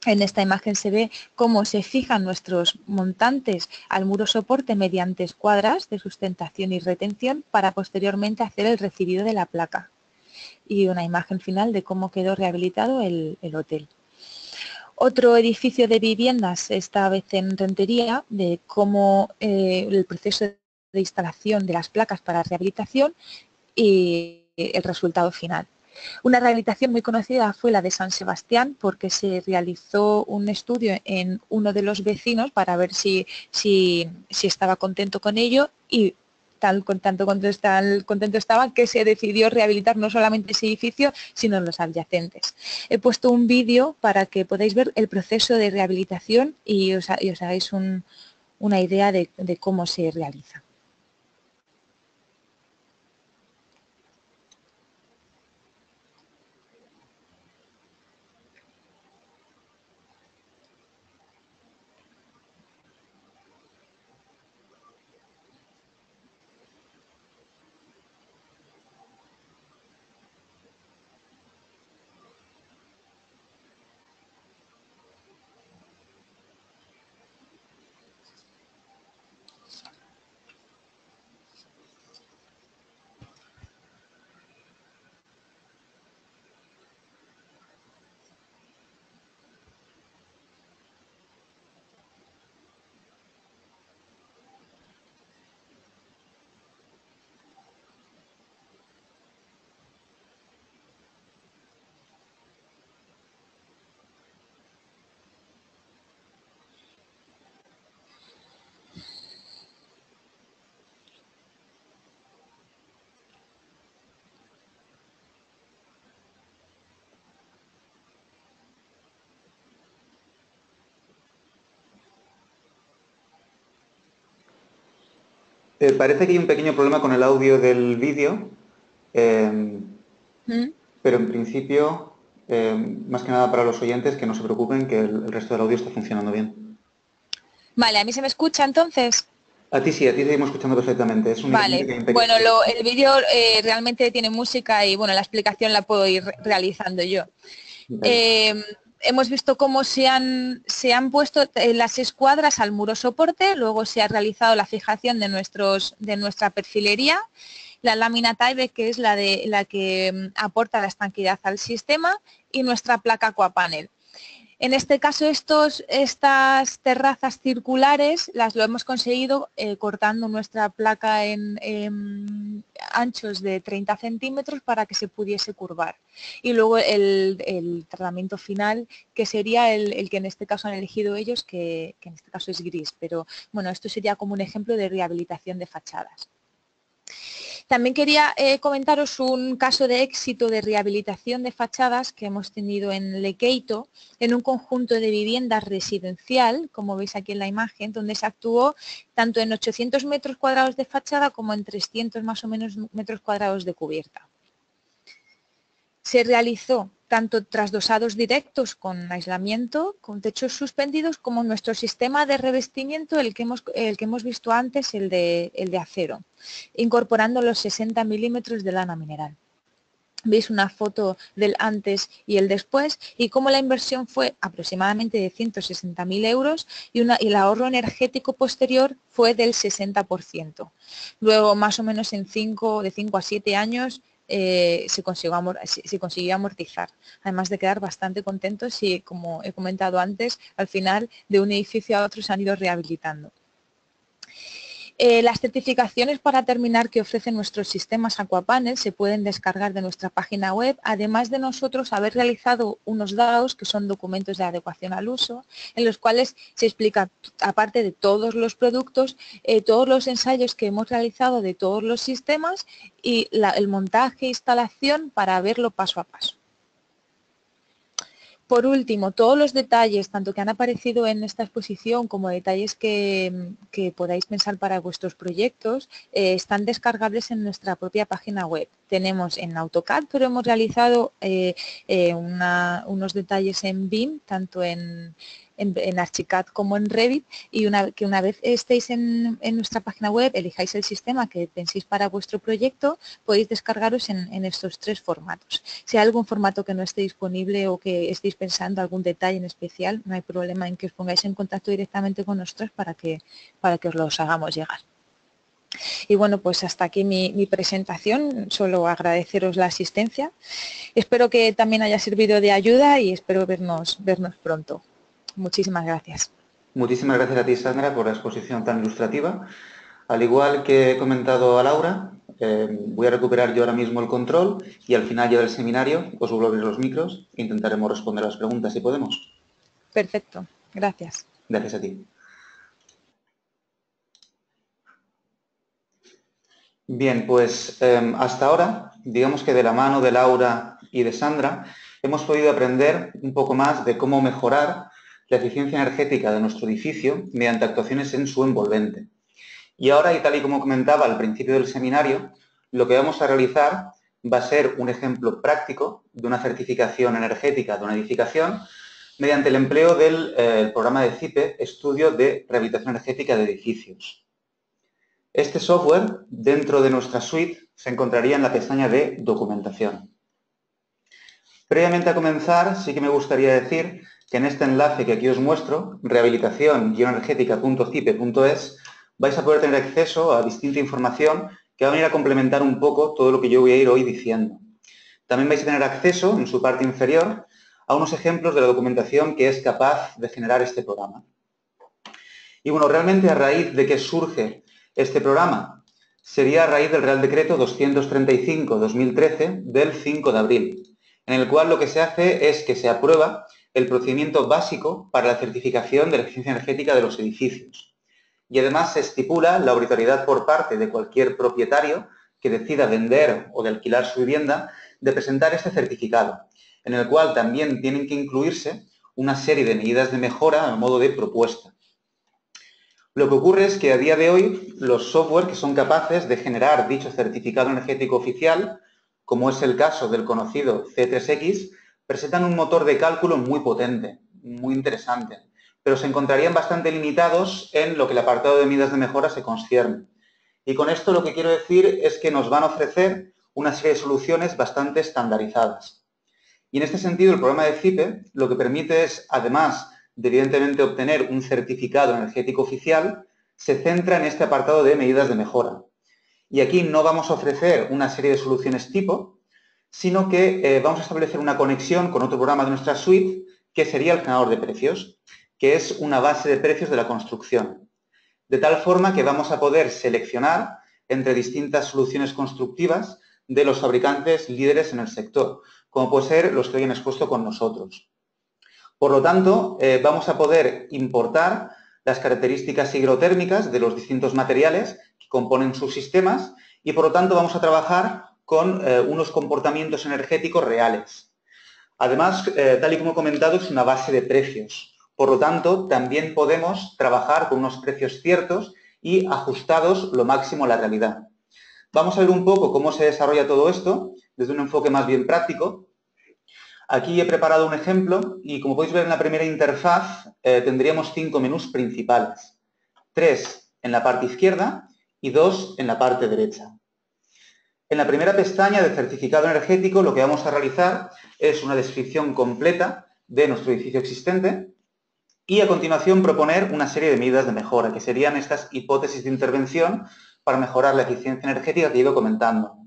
En esta imagen se ve cómo se fijan nuestros montantes al muro soporte mediante escuadras de sustentación y retención para posteriormente hacer el recibido de la placa. Y una imagen final de cómo quedó rehabilitado el hotel. Otro edificio de viviendas, esta vez en Rentería, de cómo el proceso de instalación de las placas para rehabilitación y el resultado final. Una rehabilitación muy conocida fue la de San Sebastián porque se realizó un estudio en uno de los vecinos para ver si estaba contento con ello y tanto contento estaba que se decidió rehabilitar no solamente ese edificio sino los adyacentes. He puesto un vídeo para que podáis ver el proceso de rehabilitación y os hagáis una idea de cómo se realiza. Parece que hay un pequeño problema con el audio del vídeo, pero en principio, más que nada para los oyentes, que no se preocupen, que el resto del audio está funcionando bien. Vale, ¿a mí se me escucha entonces? A ti sí, a ti seguimos escuchando perfectamente. Es únicamente que hay un pequeño... Bueno, el vídeo realmente tiene música y bueno, la explicación la puedo ir realizando yo. Hemos visto cómo se han puesto las escuadras al muro soporte, luego se ha realizado la fijación de nuestra perfilería, la lámina Tyvek, que es la que aporta la estanquidad al sistema, y nuestra placa Aquapanel. En este caso, estas terrazas circulares lo hemos conseguido cortando nuestra placa en anchos de 30 centímetros para que se pudiese curvar. Y luego el tratamiento final, que sería el que en este caso han elegido ellos, que en este caso es gris. Pero bueno, esto sería como un ejemplo de rehabilitación de fachadas. También quería comentaros un caso de éxito de rehabilitación de fachadas que hemos tenido en Lequeito, en un conjunto de viviendas residencial, como veis aquí en la imagen, donde se actuó tanto en 800 metros cuadrados de fachada como en 300 más o menos metros cuadrados de cubierta. Se realizó tanto trasdosados directos con aislamiento, con techos suspendidos, como nuestro sistema de revestimiento, el que hemos visto antes, el de acero, incorporando los 60 milímetros de lana mineral. Veis una foto del antes y el después y cómo la inversión fue aproximadamente de 160.000 euros y el ahorro energético posterior fue del 60%. Luego, más o menos de 5 a 7 años, se consiguió amortizar, además de quedar bastante contentos y, como he comentado antes, al final de un edificio a otro se han ido rehabilitando. Las certificaciones para terminar que ofrecen nuestros sistemas Aquapanel se pueden descargar de nuestra página web, además de nosotros haber realizado unos DAOs, que son documentos de adecuación al uso, en los cuales se explica, aparte de todos los productos, todos los ensayos que hemos realizado de todos los sistemas y el montaje e instalación para verlo paso a paso. Por último, todos los detalles, tanto que han aparecido en esta exposición como detalles que podáis pensar para vuestros proyectos, están descargables en nuestra propia página web. Tenemos en AutoCAD, pero hemos realizado unos detalles en BIM, tanto en en Archicad como en Revit, y que una vez estéis en nuestra página web, elijáis el sistema que penséis para vuestro proyecto, podéis descargaros en estos 3 formatos. Si hay algún formato que no esté disponible o que estéis pensando algún detalle en especial, no hay problema en que os pongáis en contacto directamente con nosotros para que os los hagamos llegar. Y bueno, pues hasta aquí mi presentación, solo agradeceros la asistencia. Espero que también haya servido de ayuda y espero vernos pronto. Muchísimas gracias. Muchísimas gracias a ti, Sandra, por la exposición tan ilustrativa. Al igual que he comentado a Laura, voy a recuperar yo ahora mismo el control y al final ya del seminario os vuelvo a abrir los micros e intentaremos responder a las preguntas si podemos. Perfecto, gracias. Gracias a ti. Bien, pues hasta ahora, digamos que de la mano de Laura y de Sandra, hemos podido aprender un poco más de cómo mejorar la eficiencia energética de nuestro edificio mediante actuaciones en su envolvente. Y ahora, y tal y como comentaba al principio del seminario, lo que vamos a realizar va a ser un ejemplo práctico de una certificación energética de una edificación mediante el empleo del programa de CIPE, Estudio de Rehabilitación Energética de Edificios. Este software, dentro de nuestra suite, se encontraría en la pestaña de Documentación. Previamente a comenzar, sí que me gustaría decir que en este enlace que aquí os muestro, rehabilitación-energética.cipe.es, vais a poder tener acceso a distinta información que va a venir a complementar un poco todo lo que yo voy a ir hoy diciendo. También vais a tener acceso, en su parte inferior, a unos ejemplos de la documentación que es capaz de generar este programa. Y bueno, realmente a raíz de que surge este programa, sería a raíz del Real Decreto 235/2013 del 5 de abril, en el cual lo que se hace es que se aprueba el procedimiento básico para la certificación de la eficiencia energética de los edificios. Y además se estipula la obligatoriedad por parte de cualquier propietario que decida vender o de alquilar su vivienda de presentar este certificado, en el cual también tienen que incluirse una serie de medidas de mejora a modo de propuesta. Lo que ocurre es que a día de hoy los software que son capaces de generar dicho certificado energético oficial, como es el caso del conocido C3X, presentan un motor de cálculo muy potente, muy interesante, pero se encontrarían bastante limitados en lo que el apartado de medidas de mejora se concierne. Y con esto lo que quiero decir es que nos van a ofrecer una serie de soluciones bastante estandarizadas. Y en este sentido el programa de CIPE lo que permite es, además de evidentemente obtener un certificado energético oficial, se centra en este apartado de medidas de mejora. Y aquí no vamos a ofrecer una serie de soluciones tipo, sino que vamos a establecer una conexión con otro programa de nuestra suite, que sería el generador de precios, que es una base de precios de la construcción. De tal forma que vamos a poder seleccionar entre distintas soluciones constructivas de los fabricantes líderes en el sector, como puede ser los que hoy han expuesto con nosotros. Por lo tanto, vamos a poder importar las características hidrotérmicas de los distintos materiales que componen sus sistemas y, por lo tanto, vamos a trabajar con unos comportamientos energéticos reales. Además, tal y como he comentado, es una base de precios. Por lo tanto, también podemos trabajar con unos precios ciertos y ajustados lo máximo a la realidad. Vamos a ver un poco cómo se desarrolla todo esto desde un enfoque más bien práctico. Aquí he preparado un ejemplo y, como podéis ver en la primera interfaz, tendríamos 5 menús principales. 3 en la parte izquierda y 2 en la parte derecha. En la primera pestaña de certificado energético lo que vamos a realizar es una descripción completa de nuestro edificio existente y a continuación proponer una serie de medidas de mejora, que serían estas hipótesis de intervención para mejorar la eficiencia energética que he ido comentando.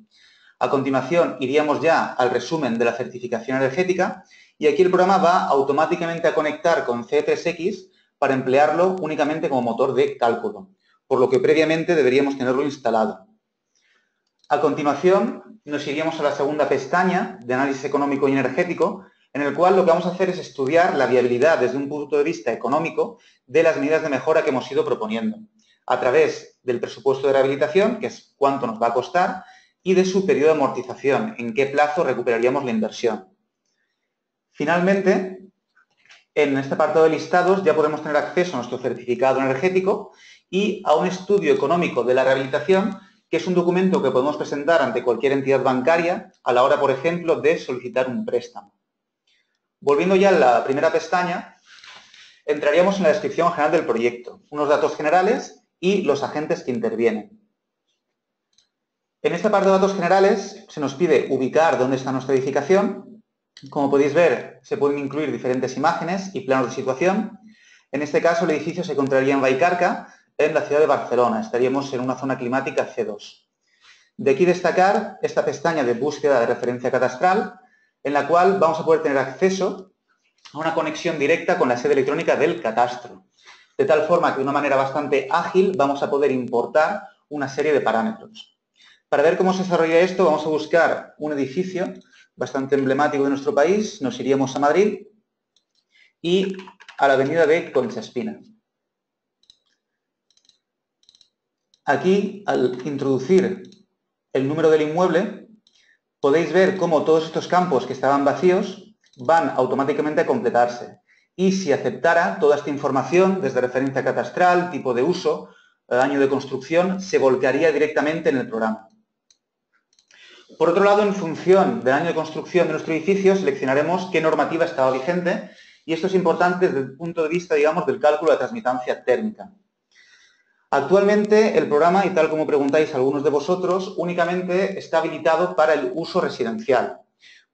A continuación, iríamos ya al resumen de la certificación energética y aquí el programa va automáticamente a conectar con C3X para emplearlo únicamente como motor de cálculo, por lo que previamente deberíamos tenerlo instalado. A continuación, nos iríamos a la segunda pestaña de análisis económico y energético, en el cual lo que vamos a hacer es estudiar la viabilidad desde un punto de vista económico de las medidas de mejora que hemos ido proponiendo, a través del presupuesto de rehabilitación, que es cuánto nos va a costar, y de su periodo de amortización, en qué plazo recuperaríamos la inversión. Finalmente, en este apartado de listados ya podemos tener acceso a nuestro certificado energético y a un estudio económico de la rehabilitación, que es un documento que podemos presentar ante cualquier entidad bancaria a la hora, por ejemplo, de solicitar un préstamo. Volviendo ya a la primera pestaña, entraríamos en la descripción general del proyecto, unos datos generales y los agentes que intervienen. En esta parte de datos generales se nos pide ubicar dónde está nuestra edificación. Como podéis ver, se pueden incluir diferentes imágenes y planos de situación. En este caso, el edificio se encontraría en Vallcarca, en la ciudad de Barcelona. Estaríamos en una zona climática C2. De aquí destacar esta pestaña de búsqueda de referencia catastral, en la cual vamos a poder tener acceso a una conexión directa con la sede electrónica del catastro. De tal forma que de una manera bastante ágil vamos a poder importar una serie de parámetros. Para ver cómo se desarrolla esto, vamos a buscar un edificio bastante emblemático de nuestro país. Nos iríamos a Madrid y a la avenida de Concha Espina. Aquí, al introducir el número del inmueble, podéis ver cómo todos estos campos que estaban vacíos van automáticamente a completarse. Y si aceptara toda esta información, desde referencia catastral, tipo de uso, año de construcción, se volcaría directamente en el programa. Por otro lado, en función del año de construcción de nuestro edificio, seleccionaremos qué normativa estaba vigente y esto es importante desde el punto de vista, digamos, del cálculo de transmitancia térmica. Actualmente, el programa, y tal como preguntáis algunos de vosotros, únicamente está habilitado para el uso residencial,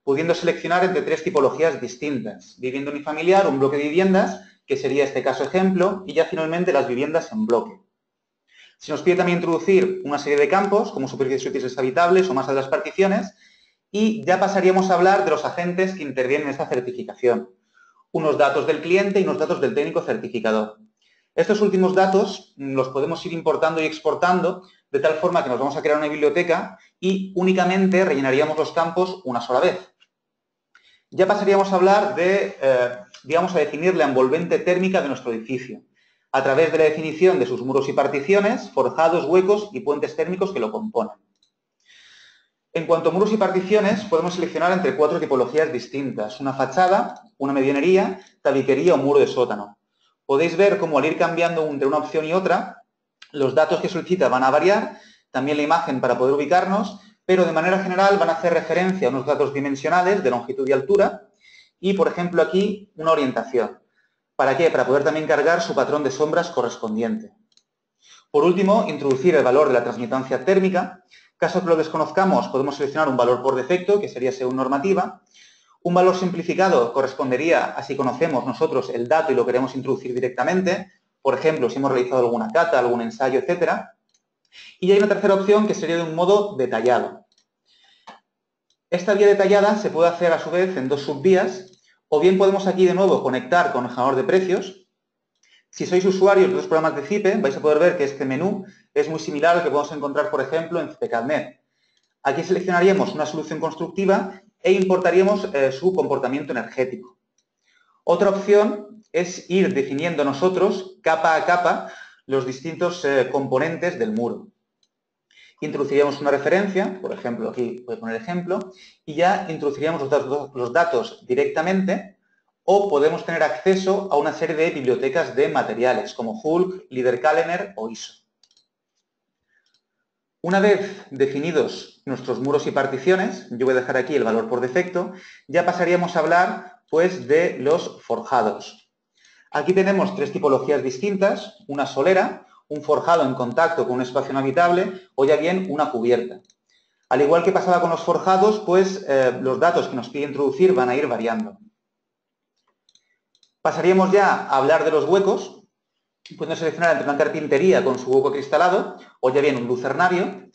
pudiendo seleccionar entre 3 tipologías distintas: vivienda unifamiliar, un bloque de viviendas, que sería este caso ejemplo, y ya finalmente las viviendas en bloque. Se nos pide también introducir una serie de campos, como superficies útiles habitables o masa de las particiones, y ya pasaríamos a hablar de los agentes que intervienen en esta certificación. Unos datos del cliente y unos datos del técnico certificador. Estos últimos datos los podemos ir importando y exportando de tal forma que nos vamos a crear una biblioteca y únicamente rellenaríamos los campos una sola vez. Ya pasaríamos a hablar de, digamos, a definir la envolvente térmica de nuestro edificio, a través de la definición de sus muros y particiones, forjados, huecos y puentes térmicos que lo componen. En cuanto a muros y particiones, podemos seleccionar entre 4 tipologías distintas: una fachada, una medianería, tabiquería o muro de sótano. Podéis ver cómo al ir cambiando entre una opción y otra, los datos que solicita van a variar, también la imagen para poder ubicarnos, pero de manera general van a hacer referencia a unos datos dimensionales de longitud y altura y, por ejemplo, aquí una orientación. ¿Para qué? Para poder también cargar su patrón de sombras correspondiente. Por último, introducir el valor de la transmitancia térmica. Caso que lo desconozcamos, podemos seleccionar un valor por defecto, que sería según normativa. Un valor simplificado correspondería a si conocemos nosotros el dato y lo queremos introducir directamente. Por ejemplo, si hemos realizado alguna cata, algún ensayo, etc. Y hay una tercera opción que sería de un modo detallado. Esta vía detallada se puede hacer a su vez en 2 subvías. O bien podemos aquí de nuevo conectar con el generador de precios. Si sois usuarios de los programas de CIPE, vais a poder ver que este menú es muy similar al que podemos encontrar, por ejemplo, en CIPE-CADNET. Aquí seleccionaríamos una solución constructiva e importaríamos su comportamiento energético. Otra opción es ir definiendo nosotros, capa a capa, los distintos componentes del muro. Introduciríamos una referencia, por ejemplo, aquí voy a poner ejemplo, y ya introduciríamos los datos directamente, o podemos tener acceso a una serie de bibliotecas de materiales, como Hulk, LeaderCalendar o ISO. Una vez definidos nuestros muros y particiones, yo voy a dejar aquí el valor por defecto, ya pasaríamos a hablar, pues, de los forjados. Aquí tenemos 3 tipologías distintas: una solera, un forjado en contacto con un espacio no habitable o ya bien una cubierta. Al igual que pasaba con los forjados, pues los datos que nos pide introducir van a ir variando. Pasaríamos ya a hablar de los huecos, pudiendo seleccionar entre una carpintería con su hueco cristalado o ya bien un lucernario.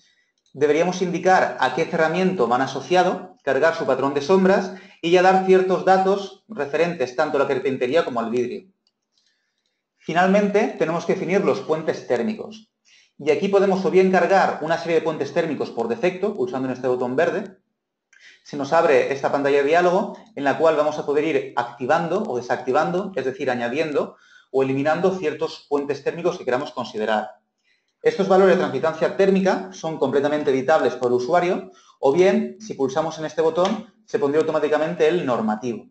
Deberíamos indicar a qué cerramiento van asociado, cargar su patrón de sombras y ya dar ciertos datos referentes tanto a la carpintería como al vidrio. Finalmente, tenemos que definir los puentes térmicos. Y aquí podemos o bien cargar una serie de puentes térmicos por defecto, pulsando en este botón verde. Se nos abre esta pantalla de diálogo en la cual vamos a poder ir activando o desactivando, es decir, añadiendo o eliminando ciertos puentes térmicos que queramos considerar. Estos valores de transmitancia térmica son completamente editables por el usuario, o bien, si pulsamos en este botón, se pondría automáticamente el normativo.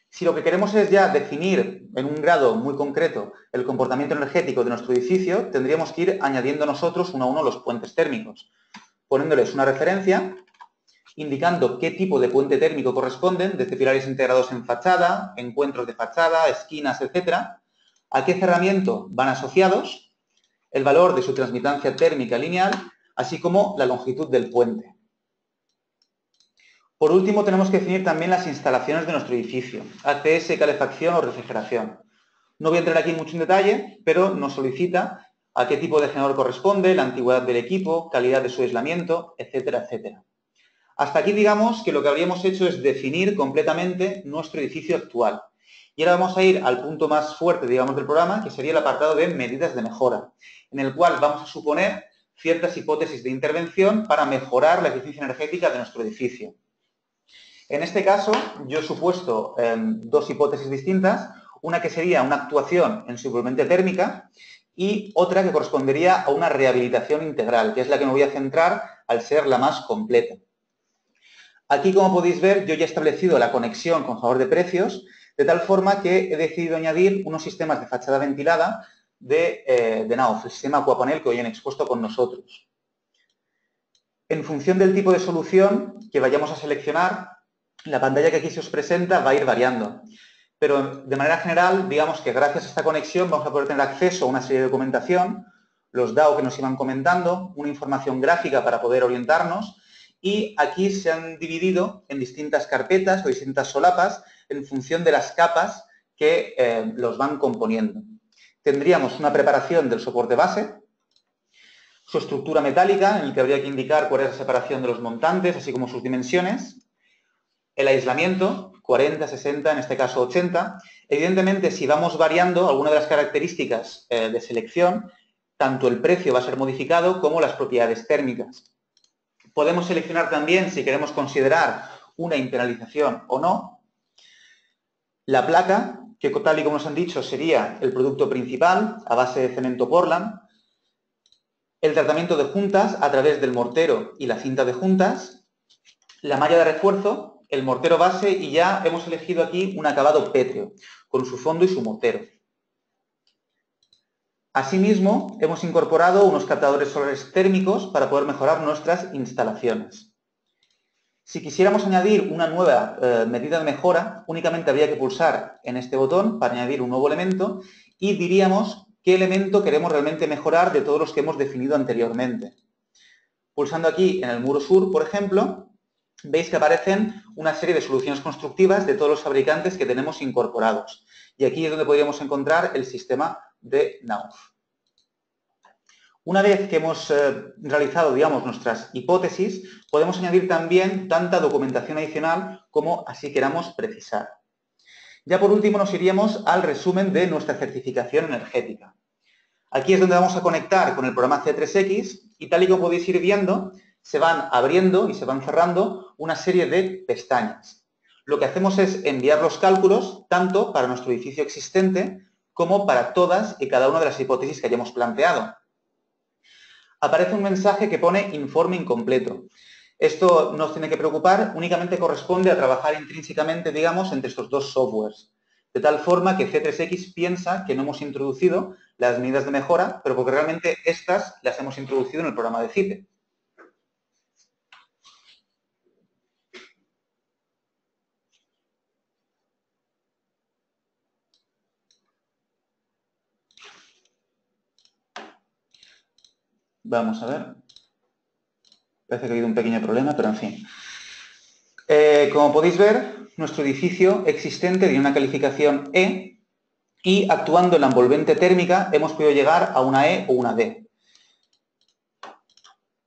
Si lo que queremos es ya definir en un grado muy concreto el comportamiento energético de nuestro edificio, tendríamos que ir añadiendo nosotros uno a uno los puentes térmicos, poniéndoles una referencia indicando qué tipo de puente térmico corresponden, desde pilares integrados en fachada, encuentros de fachada, esquinas, etcétera, a qué cerramiento van asociados, el valor de su transmitancia térmica lineal, así como la longitud del puente. Por último, tenemos que definir también las instalaciones de nuestro edificio, ACS, calefacción o refrigeración. No voy a entrar aquí mucho en detalle, pero nos solicita a qué tipo de generador corresponde, la antigüedad del equipo, calidad de su aislamiento, etcétera, etcétera. Hasta aquí digamos que lo que habríamos hecho es definir completamente nuestro edificio actual. Y ahora vamos a ir al punto más fuerte, digamos, del programa, que sería el apartado de medidas de mejora, en el cual vamos a suponer ciertas hipótesis de intervención para mejorar la eficiencia energética de nuestro edificio. En este caso, yo he supuesto dos hipótesis distintas, una que sería una actuación en suplemento térmica y otra que correspondería a una rehabilitación integral, que es la que me voy a centrar al ser la más completa. Aquí, como podéis ver, yo ya he establecido la conexión con favor de precios, de tal forma que he decidido añadir unos sistemas de fachada ventilada de Nauf, el sistema Aquapanel que hoy han expuesto con nosotros. En función del tipo de solución que vayamos a seleccionar, la pantalla que aquí se os presenta va a ir variando. Pero de manera general, digamos que gracias a esta conexión vamos a poder tener acceso a una serie de documentación, los DAO que nos iban comentando, una información gráfica para poder orientarnos y aquí se han dividido en distintas carpetas o distintas solapas en función de las capas que los van componiendo. Tendríamos una preparación del soporte base, su estructura metálica, en el que habría que indicar cuál es la separación de los montantes, así como sus dimensiones, el aislamiento, 40, 60, en este caso 80. Evidentemente, si vamos variando alguna de las características de selección, tanto el precio va a ser modificado como las propiedades térmicas. Podemos seleccionar también si queremos considerar una impenalización o no. La placa, que tal y como nos han dicho sería el producto principal a base de cemento Portland. El tratamiento de juntas a través del mortero y la cinta de juntas. La malla de refuerzo, el mortero base y ya hemos elegido aquí un acabado pétreo, con su fondo y su mortero. Asimismo, hemos incorporado unos captadores solares térmicos para poder mejorar nuestras instalaciones. Si quisiéramos añadir una nueva medida de mejora, únicamente habría que pulsar en este botón para añadir un nuevo elemento y diríamos qué elemento queremos realmente mejorar de todos los que hemos definido anteriormente. Pulsando aquí en el muro sur, por ejemplo, veis que aparecen una serie de soluciones constructivas de todos los fabricantes que tenemos incorporados. Y aquí es donde podríamos encontrar el sistema de Nauf. Una vez que hemos realizado, digamos, nuestras hipótesis, podemos añadir también tanta documentación adicional como así queramos precisar. Ya por último nos iríamos al resumen de nuestra certificación energética. Aquí es donde vamos a conectar con el programa C3X y tal y como podéis ir viendo, se van abriendo y se van cerrando una serie de pestañas. Lo que hacemos es enviar los cálculos tanto para nuestro edificio existente como para todas y cada una de las hipótesis que hayamos planteado. Aparece un mensaje que pone informe incompleto. Esto no os tiene que preocupar, únicamente corresponde a trabajar intrínsecamente, digamos, entre estos dos softwares. De tal forma que C3X piensa que no hemos introducido las medidas de mejora, pero porque realmente estas las hemos introducido en el programa de CIPE. Vamos a ver. Parece que ha habido un pequeño problema, pero en fin. Como podéis ver, nuestro edificio existente tiene una calificación E y actuando en la envolvente térmica hemos podido llegar a una E o una D.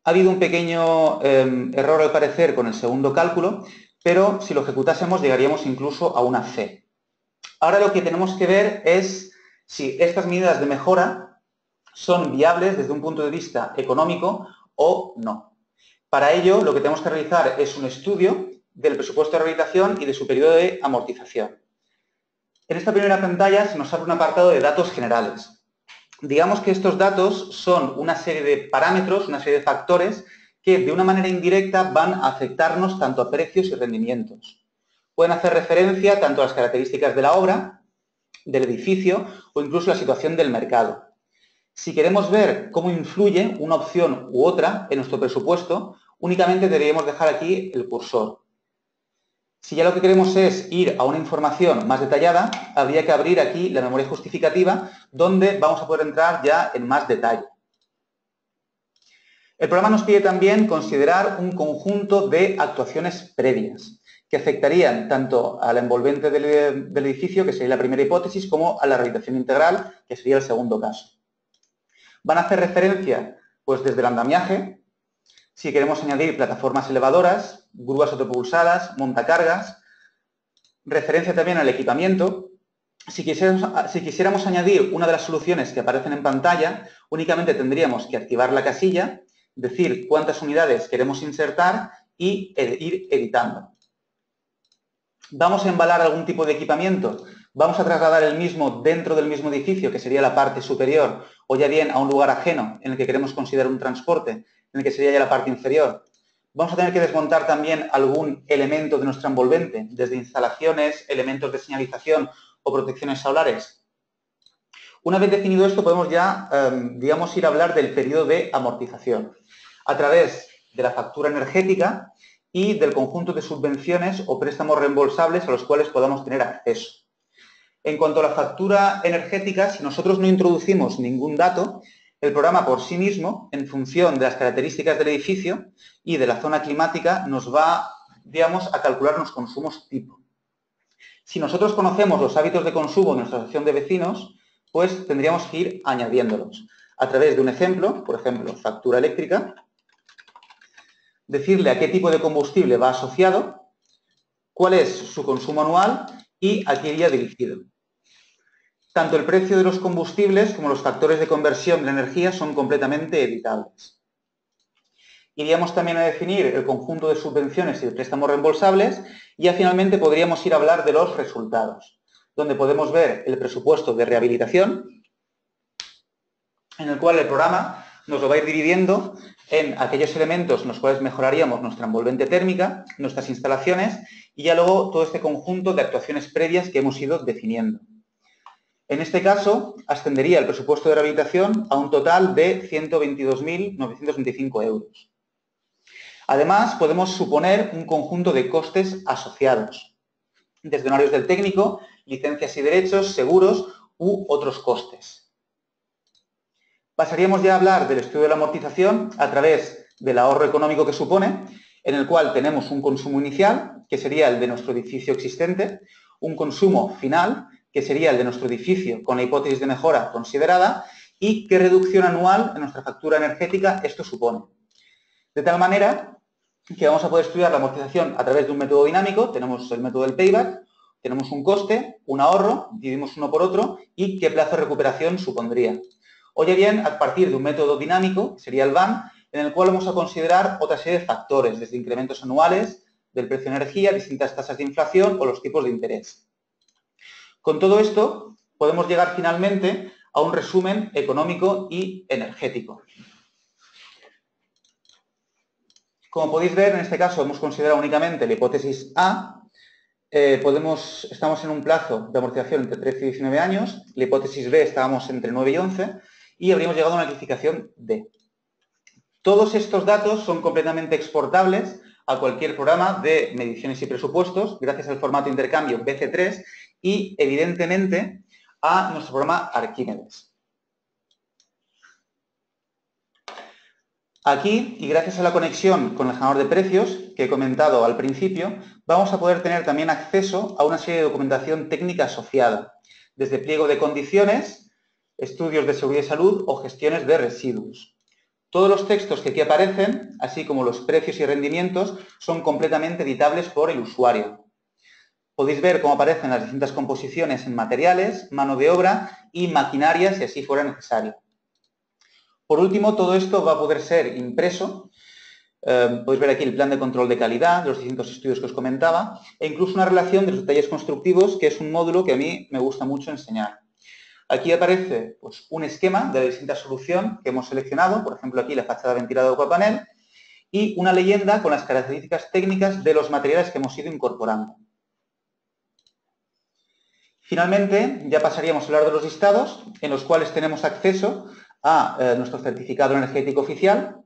Ha habido un pequeño error al parecer con el segundo cálculo, pero si lo ejecutásemos llegaríamos incluso a una C. Ahora lo que tenemos que ver es si estas medidas de mejora son viables desde un punto de vista económico o no. Para ello, lo que tenemos que realizar es un estudio del presupuesto de rehabilitación y de su periodo de amortización. En esta primera pantalla se nos abre un apartado de datos generales. Digamos que estos datos son una serie de parámetros, una serie de factores que de una manera indirecta van a afectarnos tanto a precios y rendimientos. Pueden hacer referencia tanto a las características de la obra, del edificio o incluso la situación del mercado. Si queremos ver cómo influye una opción u otra en nuestro presupuesto, únicamente deberíamos dejar aquí el cursor. Si ya lo que queremos es ir a una información más detallada, habría que abrir aquí la memoria justificativa, donde vamos a poder entrar ya en más detalle. El programa nos pide también considerar un conjunto de actuaciones previas, que afectarían tanto al envolvente del edificio, que sería la primera hipótesis, como a la rehabilitación integral, que sería el segundo caso. Van a hacer referencia, pues, desde el andamiaje, si queremos añadir plataformas elevadoras, grúas autopropulsadas, montacargas, referencia también al equipamiento. Si quisiéramos añadir una de las soluciones que aparecen en pantalla, únicamente tendríamos que activar la casilla, decir cuántas unidades queremos insertar y ir editando. ¿Vamos a embalar algún tipo de equipamiento? ¿Vamos a trasladar el mismo dentro del mismo edificio, que sería la parte superior, o ya bien a un lugar ajeno en el que queremos considerar un transporte, en el que sería ya la parte inferior? Vamos a tener que desmontar también algún elemento de nuestra envolvente, desde instalaciones, elementos de señalización o protecciones solares. Una vez definido esto, podemos ya, digamos, ir a hablar del periodo de amortización a través de la factura energética y del conjunto de subvenciones o préstamos reembolsables a los cuales podamos tener acceso. En cuanto a la factura energética, si nosotros no introducimos ningún dato, el programa por sí mismo, en función de las características del edificio y de la zona climática, nos va, digamos, a calcular los consumos tipo. Si nosotros conocemos los hábitos de consumo de nuestra asociación de vecinos, pues tendríamos que ir añadiéndolos. A través de un ejemplo, por ejemplo, factura eléctrica, decirle a qué tipo de combustible va asociado, cuál es su consumo anual y a qué iría dirigido. Tanto el precio de los combustibles como los factores de conversión de la energía son completamente editables. Iríamos también a definir el conjunto de subvenciones y de préstamos reembolsables y ya finalmente podríamos ir a hablar de los resultados, donde podemos ver el presupuesto de rehabilitación, en el cual el programa nos lo va a ir dividiendo en aquellos elementos en los cuales mejoraríamos nuestra envolvente térmica, nuestras instalaciones y ya luego todo este conjunto de actuaciones previas que hemos ido definiendo. En este caso, ascendería el presupuesto de rehabilitación a un total de 122.925 euros. Además, podemos suponer un conjunto de costes asociados, desde honorarios del técnico, licencias y derechos, seguros u otros costes. Pasaríamos ya a hablar del estudio de la amortización a través del ahorro económico que supone, en el cual tenemos un consumo inicial, que sería el de nuestro edificio existente, un consumo final, que sería el de nuestro edificio con la hipótesis de mejora considerada, y qué reducción anual en nuestra factura energética esto supone. De tal manera que vamos a poder estudiar la amortización a través de un método dinámico, tenemos el método del payback, tenemos un coste, un ahorro, dividimos uno por otro, y qué plazo de recuperación supondría. O ya bien, a partir de un método dinámico, que sería el BAN, en el cual vamos a considerar otra serie de factores, desde incrementos anuales del precio de energía, distintas tasas de inflación o los tipos de interés. Con todo esto, podemos llegar finalmente a un resumen económico y energético. Como podéis ver, en este caso hemos considerado únicamente la hipótesis A. Estamos en un plazo de amortización entre 13 y 19 años. La hipótesis B estábamos entre 9 y 11 y habríamos llegado a una calificación D. Todos estos datos son completamente exportables a cualquier programa de mediciones y presupuestos gracias al formato de intercambio BC3 y, evidentemente, a nuestro programa Arquímedes. Aquí, y gracias a la conexión con el generador de precios que he comentado al principio, vamos a poder tener también acceso a una serie de documentación técnica asociada, desde pliego de condiciones, estudios de seguridad y salud o gestiones de residuos. Todos los textos que aquí aparecen, así como los precios y rendimientos, son completamente editables por el usuario. Podéis ver cómo aparecen las distintas composiciones en materiales, mano de obra y maquinaria, si así fuera necesario. Por último, todo esto va a poder ser impreso. Podéis ver aquí el plan de control de calidad, de los distintos estudios que os comentaba, e incluso una relación de los detalles constructivos, que es un módulo que a mí me gusta mucho enseñar. Aquí aparece, pues, un esquema de la distinta solución que hemos seleccionado, por ejemplo aquí la fachada ventilada de Aquapanel, y una leyenda con las características técnicas de los materiales que hemos ido incorporando. Finalmente, ya pasaríamos a hablar de los listados, en los cuales tenemos acceso a nuestro certificado energético oficial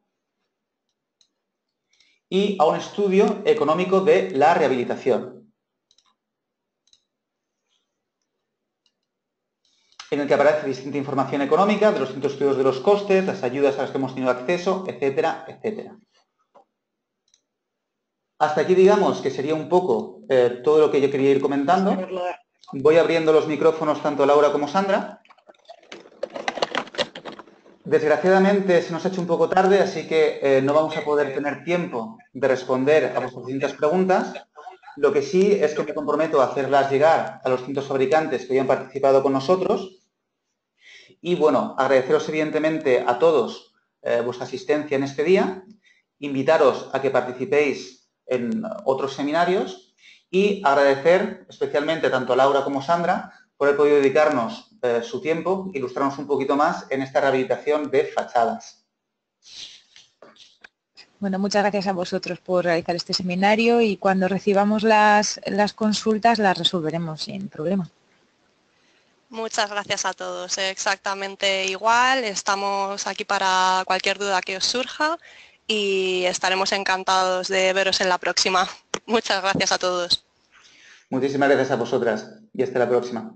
y a un estudio económico de la rehabilitación, en el que aparece distinta información económica de los distintos estudios de los costes, las ayudas a las que hemos tenido acceso, etcétera, etcétera. Hasta aquí, digamos, que sería un poco todo lo que yo quería ir comentando. Voy abriendo los micrófonos tanto Laura como Sandra. Desgraciadamente se nos ha hecho un poco tarde, así que no vamos a poder tener tiempo de responder a vuestras distintas preguntas. Lo que sí es que me comprometo a hacerlas llegar a los distintos fabricantes que hayan participado con nosotros. Y bueno, agradeceros evidentemente a todos vuestra asistencia en este día, invitaros a que participéis en otros seminarios y agradecer especialmente tanto a Laura como a Sandra por haber podido dedicarnos su tiempo, ilustrarnos un poquito más en esta rehabilitación de fachadas. Bueno, muchas gracias a vosotros por realizar este seminario y cuando recibamos las consultas las resolveremos sin problema. Muchas gracias a todos. Exactamente igual. Estamos aquí para cualquier duda que os surja y estaremos encantados de veros en la próxima. Muchas gracias a todos. Muchísimas gracias a vosotras y hasta la próxima.